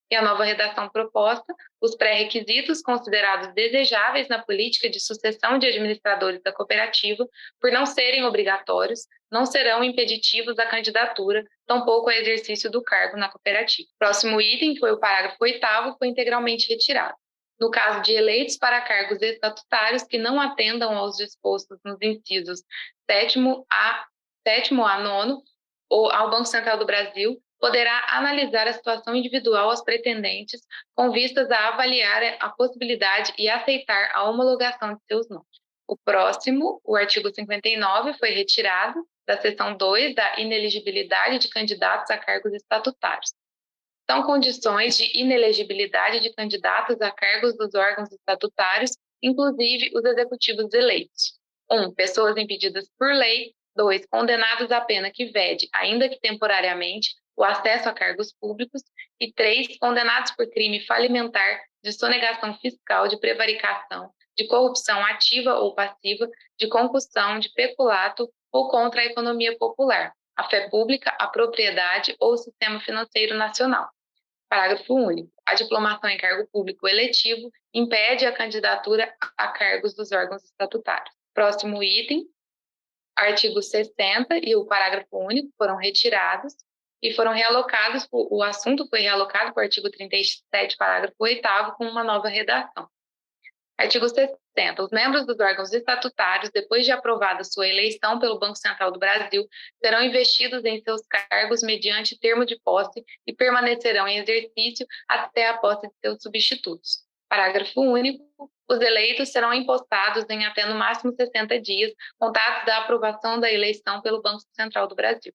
A: E a nova redação proposta: os pré-requisitos considerados desejáveis na política de sucessão de administradores da cooperativa, por não serem obrigatórios, não serão impeditivos da candidatura, tampouco ao exercício do cargo na cooperativa. Próximo item foi o parágrafo 8º, foi integralmente retirado. No caso de eleitos para cargos estatutários que não atendam aos dispostos nos incisos 7º a 9º, ou ao Banco Central do Brasil poderá analisar a situação individual aos pretendentes com vistas a avaliar a possibilidade e aceitar a homologação de seus nomes. O próximo, o artigo 59, foi retirado da seção 2 da inelegibilidade de candidatos a cargos estatutários. São condições de inelegibilidade de candidatos a cargos dos órgãos estatutários, inclusive os executivos eleitos. 1. Pessoas impedidas por lei. 2. Condenados a pena que vede, ainda que temporariamente, o acesso a cargos públicos. E 3. Condenados por crime falimentar, de sonegação fiscal, de prevaricação, de corrupção ativa ou passiva, de concussão, de peculato ou contra a economia popular, a fé pública, a propriedade ou o sistema financeiro nacional. Parágrafo único. A diplomação em cargo público eletivo impede a candidatura a cargos dos órgãos estatutários. Próximo item. Artigo 60 e o parágrafo único foram retirados e foram realocados, o assunto foi realocado para o artigo 37, parágrafo 8º, com uma nova redação. Artigo 60. Os membros dos órgãos estatutários, depois de aprovada sua eleição pelo Banco Central do Brasil, serão investidos em seus cargos mediante termo de posse e permanecerão em exercício até a posse de seus substitutos. Parágrafo único. Os eleitos serão empossados em até no máximo 60 dias, contados da aprovação da eleição pelo Banco Central do Brasil.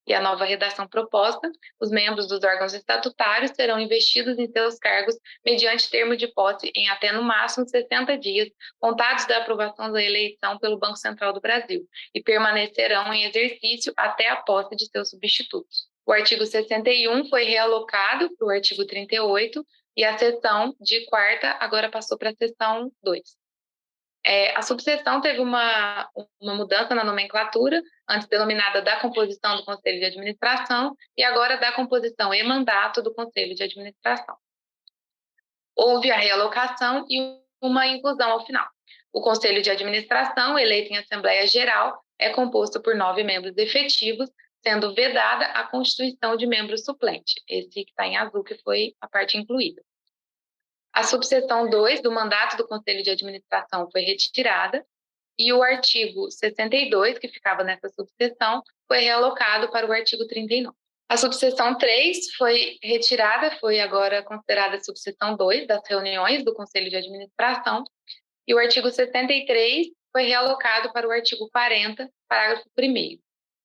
A: E a nova redação proposta: os membros dos órgãos estatutários serão investidos em seus cargos mediante termo de posse em até no máximo 60 dias, contados da aprovação da eleição pelo Banco Central do Brasil, e permanecerão em exercício até a posse de seus substitutos. O artigo 61 foi realocado para o artigo 38, e a seção de quarta agora passou para a seção 2. A subseção teve uma mudança na nomenclatura, antes denominada da composição do Conselho de Administração, e agora da composição e mandato do Conselho de Administração. Houve a realocação e uma inclusão ao final. O Conselho de Administração, eleito em Assembleia Geral, é composto por 9 membros efetivos, sendo vedada a constituição de membro suplente, esse que está em azul, que foi a parte incluída. A subseção 2 do mandato do Conselho de Administração foi retirada e o artigo 62, que ficava nessa subseção, foi realocado para o artigo 39. A subseção 3 foi retirada, foi agora considerada a subseção 2 das reuniões do Conselho de Administração, e o artigo 73 foi realocado para o artigo 40, parágrafo 1º.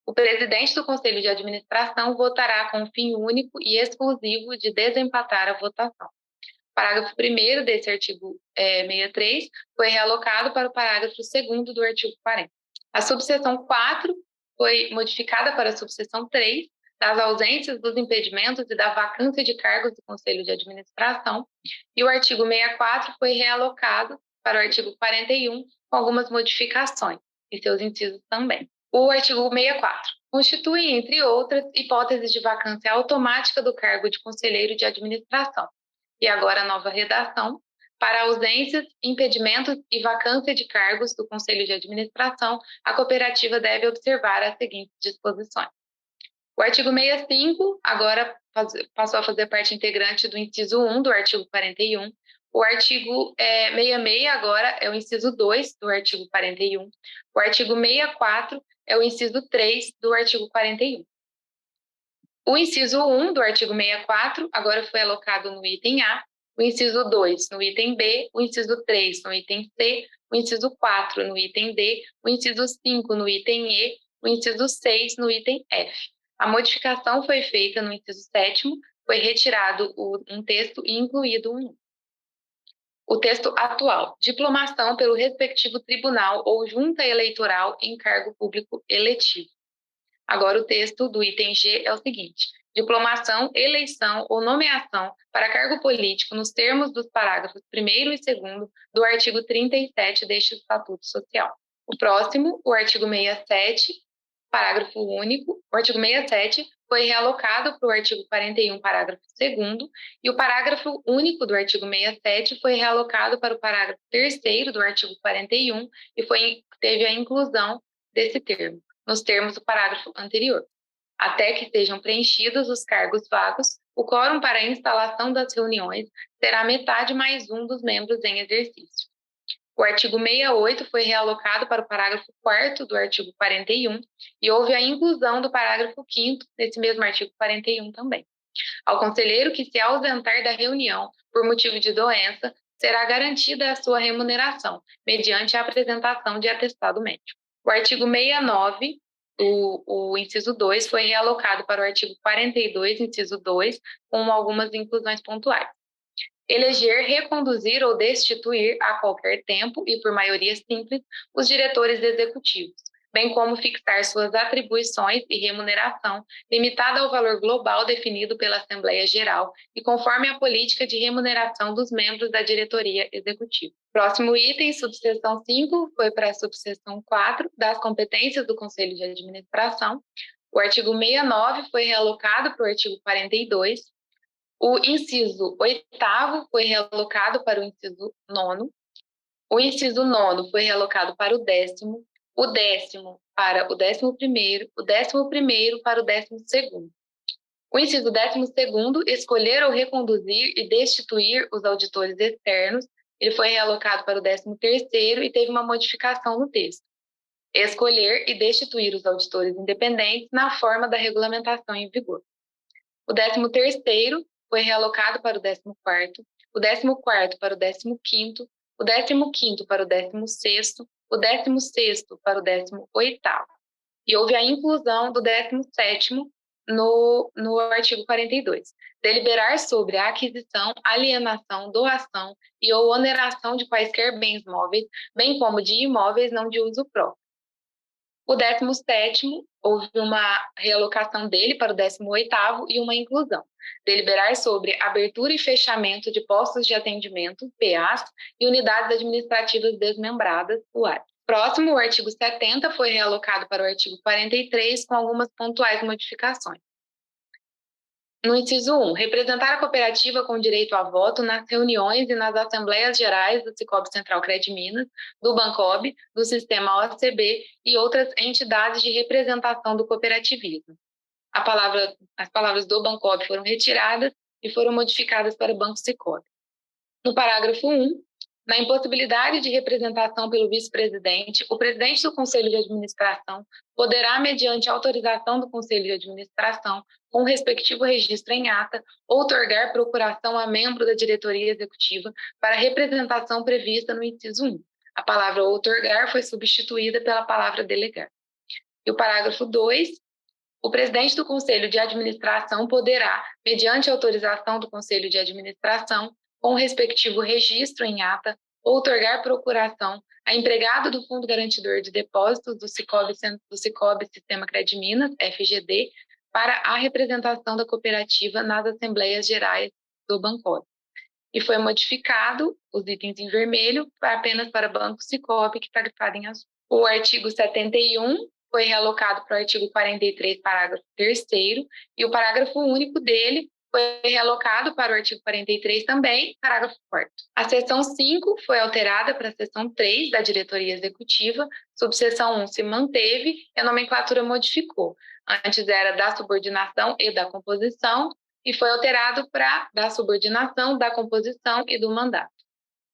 A: O presidente do Conselho de Administração votará com o fim único e exclusivo de desempatar a votação. O parágrafo 1º desse artigo 63 foi realocado para o parágrafo 2º do artigo 40. A subseção 4 foi modificada para a subseção 3, das ausências, dos impedimentos e da vacância de cargos do Conselho de Administração, e o artigo 64 foi realocado para o artigo 41, com algumas modificações, e seus incisos também. O artigo 64 constitui, entre outras, hipóteses de vacância automática do cargo de conselheiro de administração. E agora a nova redação: para ausências, impedimentos e vacância de cargos do Conselho de Administração, a cooperativa deve observar as seguintes disposições. O artigo 65 agora passou a fazer parte integrante do inciso 1 do artigo 41. O artigo 66 agora é o inciso 2 do artigo 41. O artigo 64 é o inciso 3 do artigo 41. O inciso 1 do artigo 64 agora foi alocado no item A, o inciso 2 no item B, o inciso 3 no item C, o inciso 4 no item D, o inciso 5 no item E, o inciso 6 no item F. A modificação foi feita no inciso 7º, foi retirado um texto e incluído um novo. O texto atual: diplomação pelo respectivo tribunal ou junta eleitoral em cargo público eletivo. Agora, o texto do item G é o seguinte: diplomação, eleição ou nomeação para cargo político nos termos dos parágrafos 1º e 2º do artigo 37 deste Estatuto Social. O próximo, o artigo 67, parágrafo único. O artigo 67 foi realocado para o artigo 41, parágrafo 2º, e o parágrafo único do artigo 67 foi realocado para o parágrafo 3º do artigo 41 e teve a inclusão desse termo nos termos do parágrafo anterior. Até que sejam preenchidos os cargos vagos, o quórum para a instalação das reuniões será metade mais um dos membros em exercício. O artigo 68 foi realocado para o parágrafo 4º do artigo 41 e houve a inclusão do parágrafo 5º nesse mesmo artigo 41 também. Ao conselheiro que se ausentar da reunião por motivo de doença, será garantida a sua remuneração, mediante a apresentação de atestado médico. O artigo 69, o inciso 2, foi realocado para o artigo 42, inciso 2, com algumas inclusões pontuais. Eleger, reconduzir ou destituir a qualquer tempo e por maioria simples os diretores executivos, bem como fixar suas atribuições e remuneração, limitada ao valor global definido pela Assembleia Geral e conforme a política de remuneração dos membros da diretoria executiva. Próximo item, subseção 5, foi para a subseção 4, das competências do Conselho de Administração. O artigo 69 foi realocado para o artigo 42, o inciso 8º foi realocado para o inciso 9º, o inciso 9º foi realocado para o 10º, o 10º para o 11º, o 11º para o 12º. O inciso 12º, escolher ou reconduzir e destituir os auditores externos, ele foi realocado para o 13º e teve uma modificação no texto. Escolher e destituir os auditores independentes na forma da regulamentação em vigor. O 13º foi realocado para o 14º, o 14º para o 15º, o 15º para o 16º, o 16º para o 18º. E houve a inclusão do 17º no artigo 42. Deliberar sobre a aquisição, alienação, doação e ou oneração de quaisquer bens móveis, bem como de imóveis não de uso próprio. O 17º, houve uma realocação dele para o 18º e uma inclusão. Deliberar sobre abertura e fechamento de postos de atendimento, PAs, e unidades administrativas desmembradas, UAD. Próximo, o artigo 70 foi realocado para o artigo 43 com algumas pontuais modificações. No inciso 1, representar a cooperativa com direito a voto nas reuniões e nas assembleias gerais do Cicobi Central Cred Minas, do Bancob, do Sistema OCB e outras entidades de representação do cooperativismo. As palavras do Bancob foram retiradas e foram modificadas para Banco Cicobi. No parágrafo 1, na impossibilidade de representação pelo vice-presidente, o presidente do Conselho de Administração poderá, mediante autorização do Conselho de Administração, com o respectivo registro em ata, outorgar procuração a membro da diretoria executiva para representação prevista no inciso 1. A palavra outorgar foi substituída pela palavra delegar. E o parágrafo 2, o presidente do Conselho de Administração poderá, mediante autorização do Conselho de Administração, com o respectivo registro em ata, outorgar procuração a empregado do Fundo Garantidor de Depósitos do Cicobi Sistema Cred Minas, FGD, para a representação da cooperativa nas Assembleias Gerais do Bancob. E foi modificado os itens em vermelho apenas para Banco Cicobi, que está grifado em azul. O artigo 71 foi realocado para o artigo 43, parágrafo 3º, e o parágrafo único dele foi realocado para o artigo 43 também, parágrafo 4º. A seção 5 foi alterada para a seção 3 da diretoria executiva, subseção 1 se manteve e a nomenclatura modificou. Antes era da subordinação e da composição, e foi alterado para da subordinação, da composição e do mandato.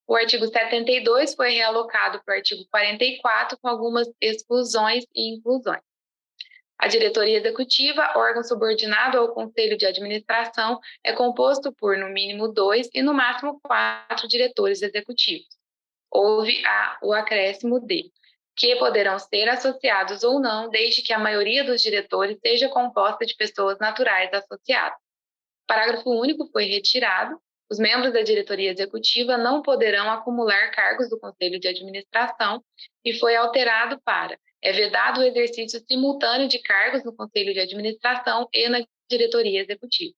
A: O artigo 72 foi realocado para o artigo 44, com algumas exclusões e inclusões. A diretoria executiva, órgão subordinado ao Conselho de Administração, é composto por, no mínimo, 2 e, no máximo, 4 diretores executivos. Houve o acréscimo de, que poderão ser associados ou não, desde que a maioria dos diretores seja composta de pessoas naturais associadas. Parágrafo único foi retirado. Os membros da diretoria executiva não poderão acumular cargos do Conselho de Administração e foi alterado para: é vedado o exercício simultâneo de cargos no Conselho de Administração e na diretoria executiva.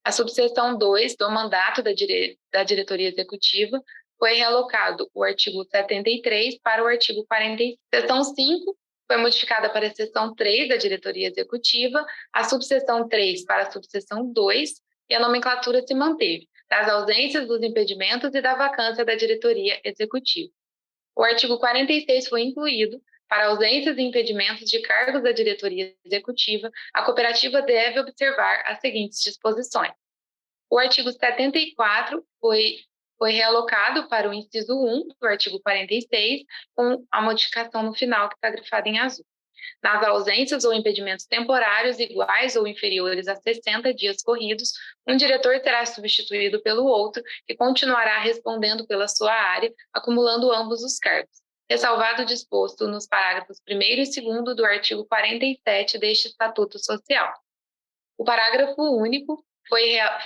A: A subseção 2 do mandato da diretoria executiva foi realocado o artigo 73 para o artigo 46. Seção 5 foi modificada para a seção 3 da diretoria executiva, a subseção 3 para a subseção 2, e a nomenclatura se manteve, das ausências, dos impedimentos e da vacância da diretoria executiva. O artigo 46 foi incluído. Para ausências e impedimentos de cargos da diretoria executiva, a cooperativa deve observar as seguintes disposições. O artigo 74 foi realocado para o inciso 1 do artigo 46, com a modificação no final que está grifada em azul. Nas ausências ou impedimentos temporários iguais ou inferiores a 60 dias corridos, um diretor será substituído pelo outro, que continuará respondendo pela sua área, acumulando ambos os cargos, ressalvado o disposto nos parágrafos 1º e 2º do artigo 47 deste Estatuto Social. O parágrafo único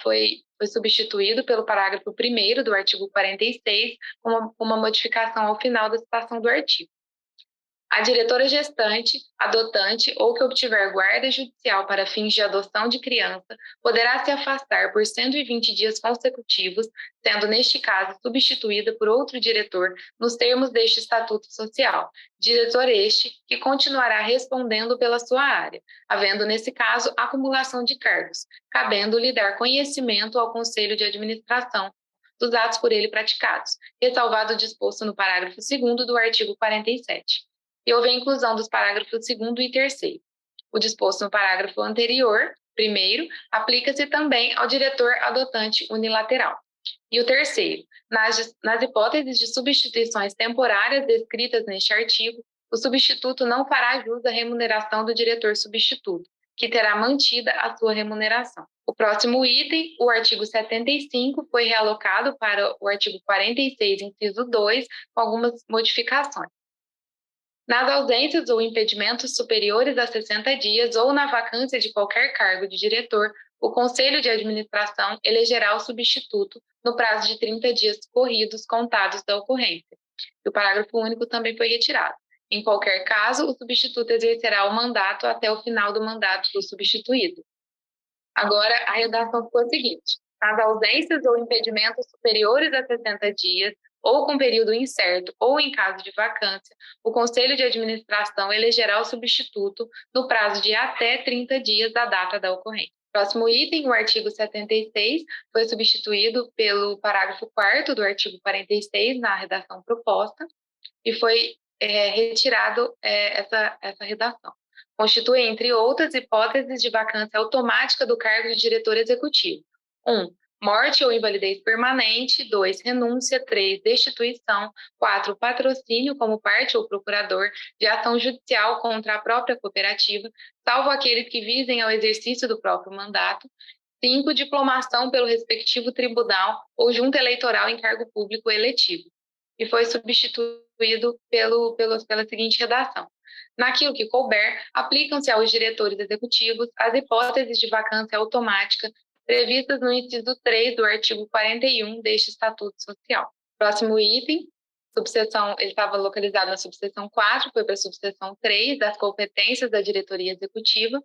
A: foi substituído pelo parágrafo 1º do artigo 46, com uma modificação ao final da citação do artigo. A diretora gestante, adotante ou que obtiver guarda judicial para fins de adoção de criança poderá se afastar por 120 dias consecutivos, sendo, neste caso, substituída por outro diretor nos termos deste Estatuto Social, diretor este que continuará respondendo pela sua área, havendo, nesse caso, acumulação de cargos, cabendo-lhe dar conhecimento ao Conselho de Administração dos atos por ele praticados, ressalvado o disposto no parágrafo 2º do artigo 47. E houve a inclusão dos parágrafos 2º e 3º. O disposto no parágrafo anterior, primeiro, aplica-se também ao diretor adotante unilateral. E o terceiro, nas hipóteses de substituições temporárias descritas neste artigo, o substituto não fará jus à remuneração do diretor substituto, que terá mantida a sua remuneração. O próximo item, o artigo 75, foi realocado para o artigo 46, inciso 2, com algumas modificações. Nas ausências ou impedimentos superiores a 60 dias ou na vacância de qualquer cargo de diretor, o Conselho de Administração elegerá o substituto no prazo de 30 dias corridos contados da ocorrência. E o parágrafo único também foi retirado. Em qualquer caso, o substituto exercerá o mandato até o final do mandato do substituído. Agora, a redação ficou a seguinte: nas ausências ou impedimentos superiores a 60 dias, ou com período incerto, ou em caso de vacância, o Conselho de Administração elegerá o substituto no prazo de até 30 dias da data da ocorrência. Próximo item, o artigo 76, foi substituído pelo parágrafo 4º do artigo 46, na redação proposta, e foi retirado essa redação. Constitui, entre outras hipóteses de vacância automática do cargo de diretor executivo: 1. Morte ou invalidez permanente. 2. Renúncia. 3. Destituição. 4. Patrocínio como parte ou procurador de ação judicial contra a própria cooperativa, salvo aqueles que visem ao exercício do próprio mandato. 5. Diplomação pelo respectivo tribunal ou junta eleitoral em cargo público eletivo. E foi substituído pela seguinte redação: naquilo que couber, aplicam-se aos diretores executivos as hipóteses de vacância automática previstas no inciso 3 do artigo 41 deste Estatuto Social. Próximo item, ele estava localizado na subseção 4, foi para a subseção 3, das competências da diretoria executiva.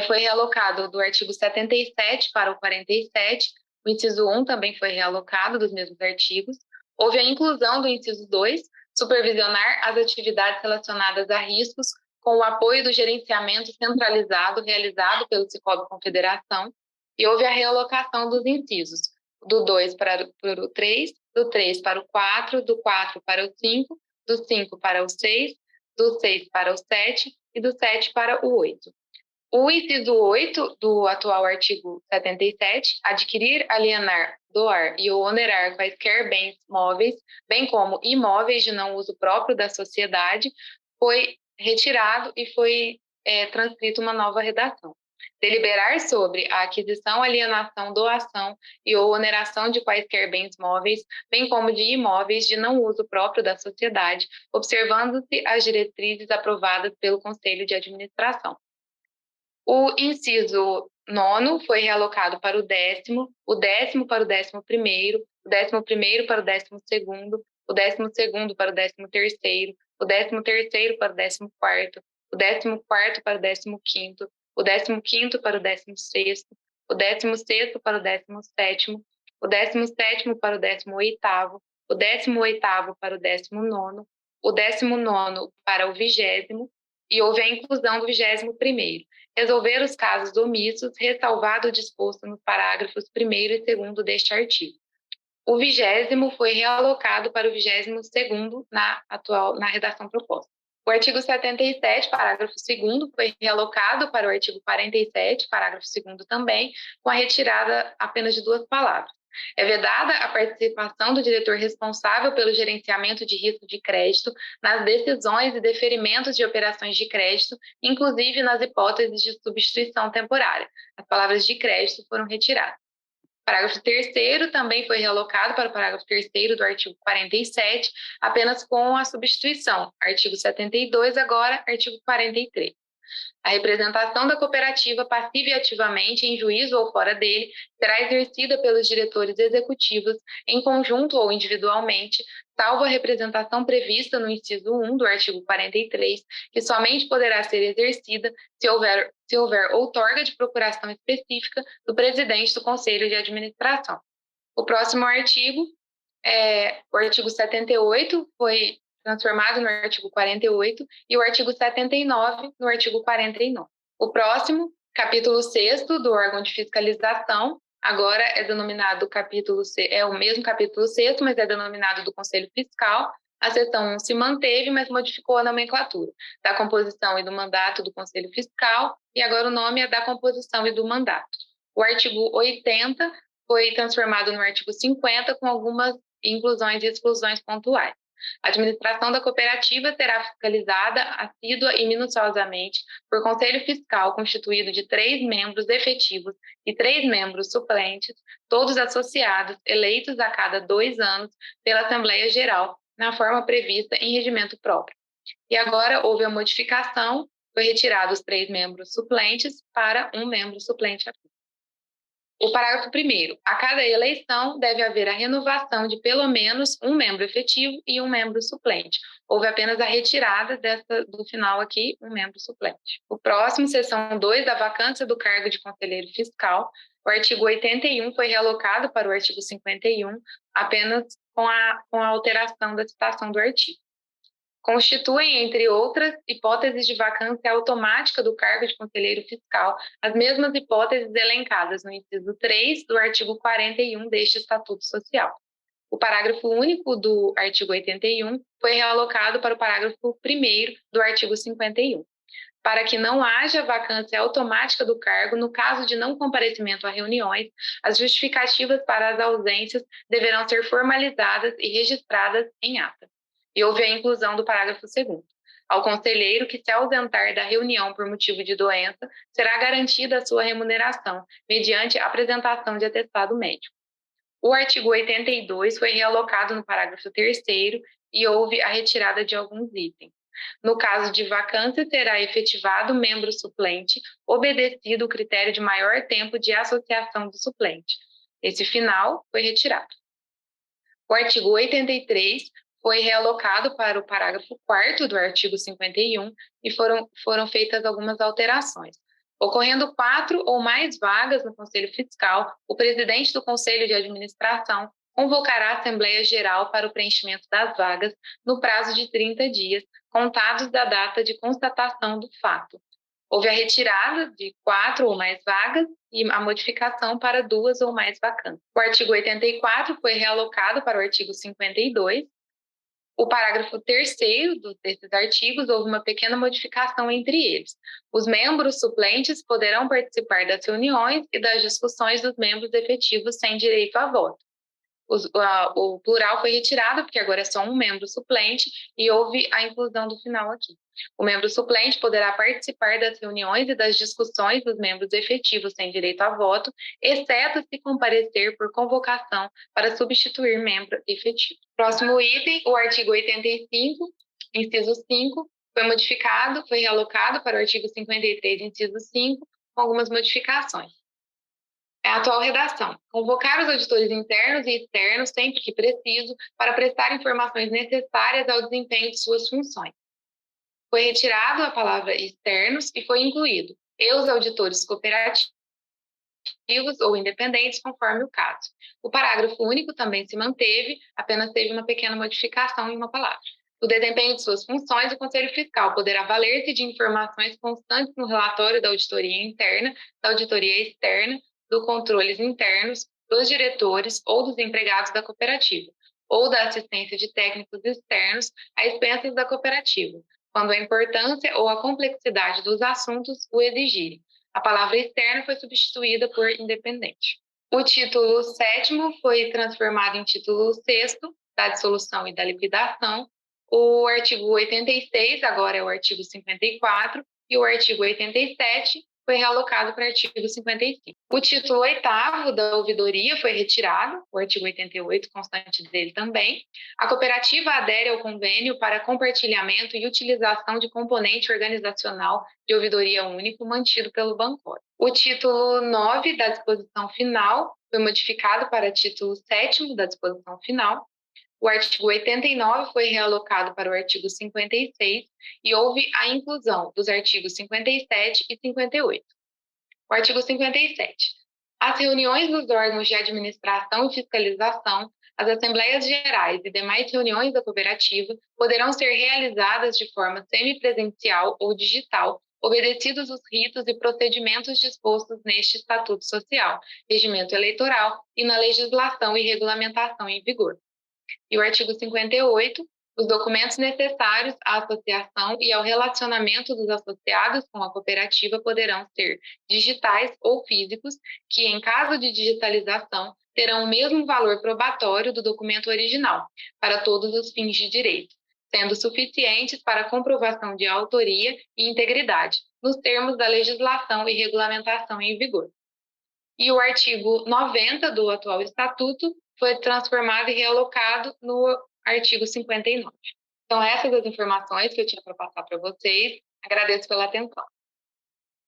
A: Foi realocado do artigo 77 para o 47, o inciso 1 também foi realocado dos mesmos artigos. Houve a inclusão do inciso 2, supervisionar as atividades relacionadas a riscos com o apoio do gerenciamento centralizado realizado pelo Sicob Confederação, e houve a realocação dos incisos, do 2 para o 3, do 3 para o 4, do 4 para o 5, do 5 para o 6, do 6 para o 7 e do 7 para o 8. O inciso 8 do atual artigo 77, adquirir, alienar, doar e onerar quaisquer bens móveis, bem como imóveis de não uso próprio da sociedade, foi retirado e foi transcrito uma nova redação. Deliberar sobre a aquisição, alienação, doação e ou oneração de quaisquer bens móveis, bem como de imóveis de não uso próprio da sociedade, observando-se as diretrizes aprovadas pelo Conselho de Administração. O inciso nono foi realocado para o décimo para o 11º, o 11º para o 12º, o 12º para o 13º, o 13º para o 14º, o 14º para o 15º, o 15º para o 16º, o 16º para o 17º, o 17º para o 18º, o 18º para o 19º, o 19º para o 20º, e houve a inclusão do 21º. Resolver os casos omissos, ressalvado o disposto nos parágrafos 1º e 2º deste artigo. O 20º foi realocado para o 22º na redação proposta. O artigo 77, parágrafo 2º, foi realocado para o artigo 47, parágrafo 2º também, com a retirada apenas de 2 palavras. É vedada a participação do diretor responsável pelo gerenciamento de risco de crédito nas decisões e deferimentos de operações de crédito, inclusive nas hipóteses de substituição temporária. As palavras de crédito foram retiradas. O parágrafo 3º também foi realocado para o parágrafo 3º do artigo 47, apenas com a substituição. Artigo 72, agora artigo 43. A representação da cooperativa passiva e ativamente em juízo ou fora dele será exercida pelos diretores executivos, em conjunto ou individualmente, salvo a representação prevista no inciso 1 do artigo 43, que somente poderá ser exercida se houver outorga de procuração específica do presidente do Conselho de Administração. O próximo artigo, o artigo 78, foi transformado no artigo 48 e o artigo 79 no artigo 49. O próximo, capítulo 6º do órgão de fiscalização, agora é denominado capítulo C, é o mesmo capítulo 6º, mas é denominado do Conselho Fiscal. A seção 1 se manteve, mas modificou a nomenclatura da composição e do mandato do Conselho Fiscal, e agora o nome é da composição e do mandato. O artigo 80 foi transformado no artigo 50, com algumas inclusões e exclusões pontuais. A administração da cooperativa será fiscalizada assídua e minuciosamente por conselho fiscal constituído de 3 membros efetivos e 3 membros suplentes, todos associados, eleitos a cada 2 anos pela Assembleia Geral, na forma prevista em regimento próprio. E agora houve a modificação, foi retirado os 3 membros suplentes para 1 membro suplente apenas. O parágrafo 1º. A cada eleição deve haver a renovação de pelo menos 1 membro efetivo e 1 membro suplente. Houve apenas a retirada do final aqui, 1 membro suplente. O próximo, seção 2, da vacância do cargo de conselheiro fiscal. O artigo 81 foi realocado para o artigo 51, apenas com a alteração da citação do artigo. Constituem, entre outras, hipóteses de vacância automática do cargo de conselheiro fiscal, as mesmas hipóteses elencadas no inciso 3 do artigo 41 deste Estatuto Social. O parágrafo único do artigo 81 foi realocado para o parágrafo 1º do artigo 51. Para que não haja vacância automática do cargo, no caso de não comparecimento a reuniões, as justificativas para as ausências deverão ser formalizadas e registradas em ata. E houve a inclusão do parágrafo 2º. Ao conselheiro que se ausentar da reunião por motivo de doença, será garantida a sua remuneração, mediante apresentação de atestado médico. O artigo 82 foi realocado no parágrafo 3º e houve a retirada de alguns itens. No caso de vacância, será efetivado membro suplente, obedecido o critério de maior tempo de associação do suplente. Esse final foi retirado. O artigo 83 foi realocado para o parágrafo 4º do artigo 51 e foram feitas algumas alterações. Ocorrendo 4 ou mais vagas no Conselho Fiscal, o presidente do Conselho de Administração convocará a Assembleia Geral para o preenchimento das vagas no prazo de 30 dias, contados da data de constatação do fato. Houve a retirada de 4 ou mais vagas e a modificação para 2 ou mais vacâncias. O artigo 84 foi realocado para o artigo 52. O parágrafo 3º desses artigos houve uma pequena modificação entre eles. Os membros suplentes poderão participar das reuniões e das discussões dos membros efetivos sem direito a voto. O plural foi retirado, porque agora é só um membro suplente, e houve a inclusão do final aqui. O membro suplente poderá participar das reuniões e das discussões dos membros efetivos sem direito a voto, exceto se comparecer por convocação para substituir membro efetivo. Próximo item, o artigo 85, inciso 5, foi modificado, foi realocado para o artigo 53, inciso 5, com algumas modificações. É a atual redação. Convocar os auditores internos e externos sempre que preciso para prestar informações necessárias ao desempenho de suas funções. Foi retirado a palavra externos e foi incluído e os auditores cooperativos ou independentes, conforme o caso. O parágrafo único também se manteve, apenas teve uma pequena modificação em uma palavra. O desempenho de suas funções, o Conselho Fiscal poderá valer-se de informações constantes no relatório da auditoria interna, da auditoria externa, dos controles internos, dos diretores ou dos empregados da cooperativa, ou da assistência de técnicos externos a expensas da cooperativa, quando a importância ou a complexidade dos assuntos o exigirem. A palavra externa foi substituída por independente. O título 7º foi transformado em título 6º, da dissolução e da liquidação. O artigo 86 agora é o artigo 54 e o artigo 87 foi realocado para o artigo 55. O título 8º da ouvidoria foi retirado, o artigo 88 constante dele também. A cooperativa adere ao convênio para compartilhamento e utilização de componente organizacional de ouvidoria único mantido pelo Bancor. O título 9 da disposição final foi modificado para título 7º da disposição final. O artigo 89 foi realocado para o artigo 56 e houve a inclusão dos artigos 57 e 58. O artigo 57. As reuniões dos órgãos de administração e fiscalização, as assembleias gerais e demais reuniões da cooperativa poderão ser realizadas de forma semipresencial ou digital, obedecidos os ritos e procedimentos dispostos neste Estatuto Social, regimento eleitoral e na legislação e regulamentação em vigor. E o artigo 58, os documentos necessários à associação e ao relacionamento dos associados com a cooperativa poderão ser digitais ou físicos, que, em caso de digitalização, terão o mesmo valor probatório do documento original, para todos os fins de direito, sendo suficientes para comprovação de autoria e integridade, nos termos da legislação e regulamentação em vigor. E o artigo 90 do atual Estatuto foi transformado e realocado no artigo 59. Então, essas as informações que eu tinha para passar para vocês. Agradeço pela atenção.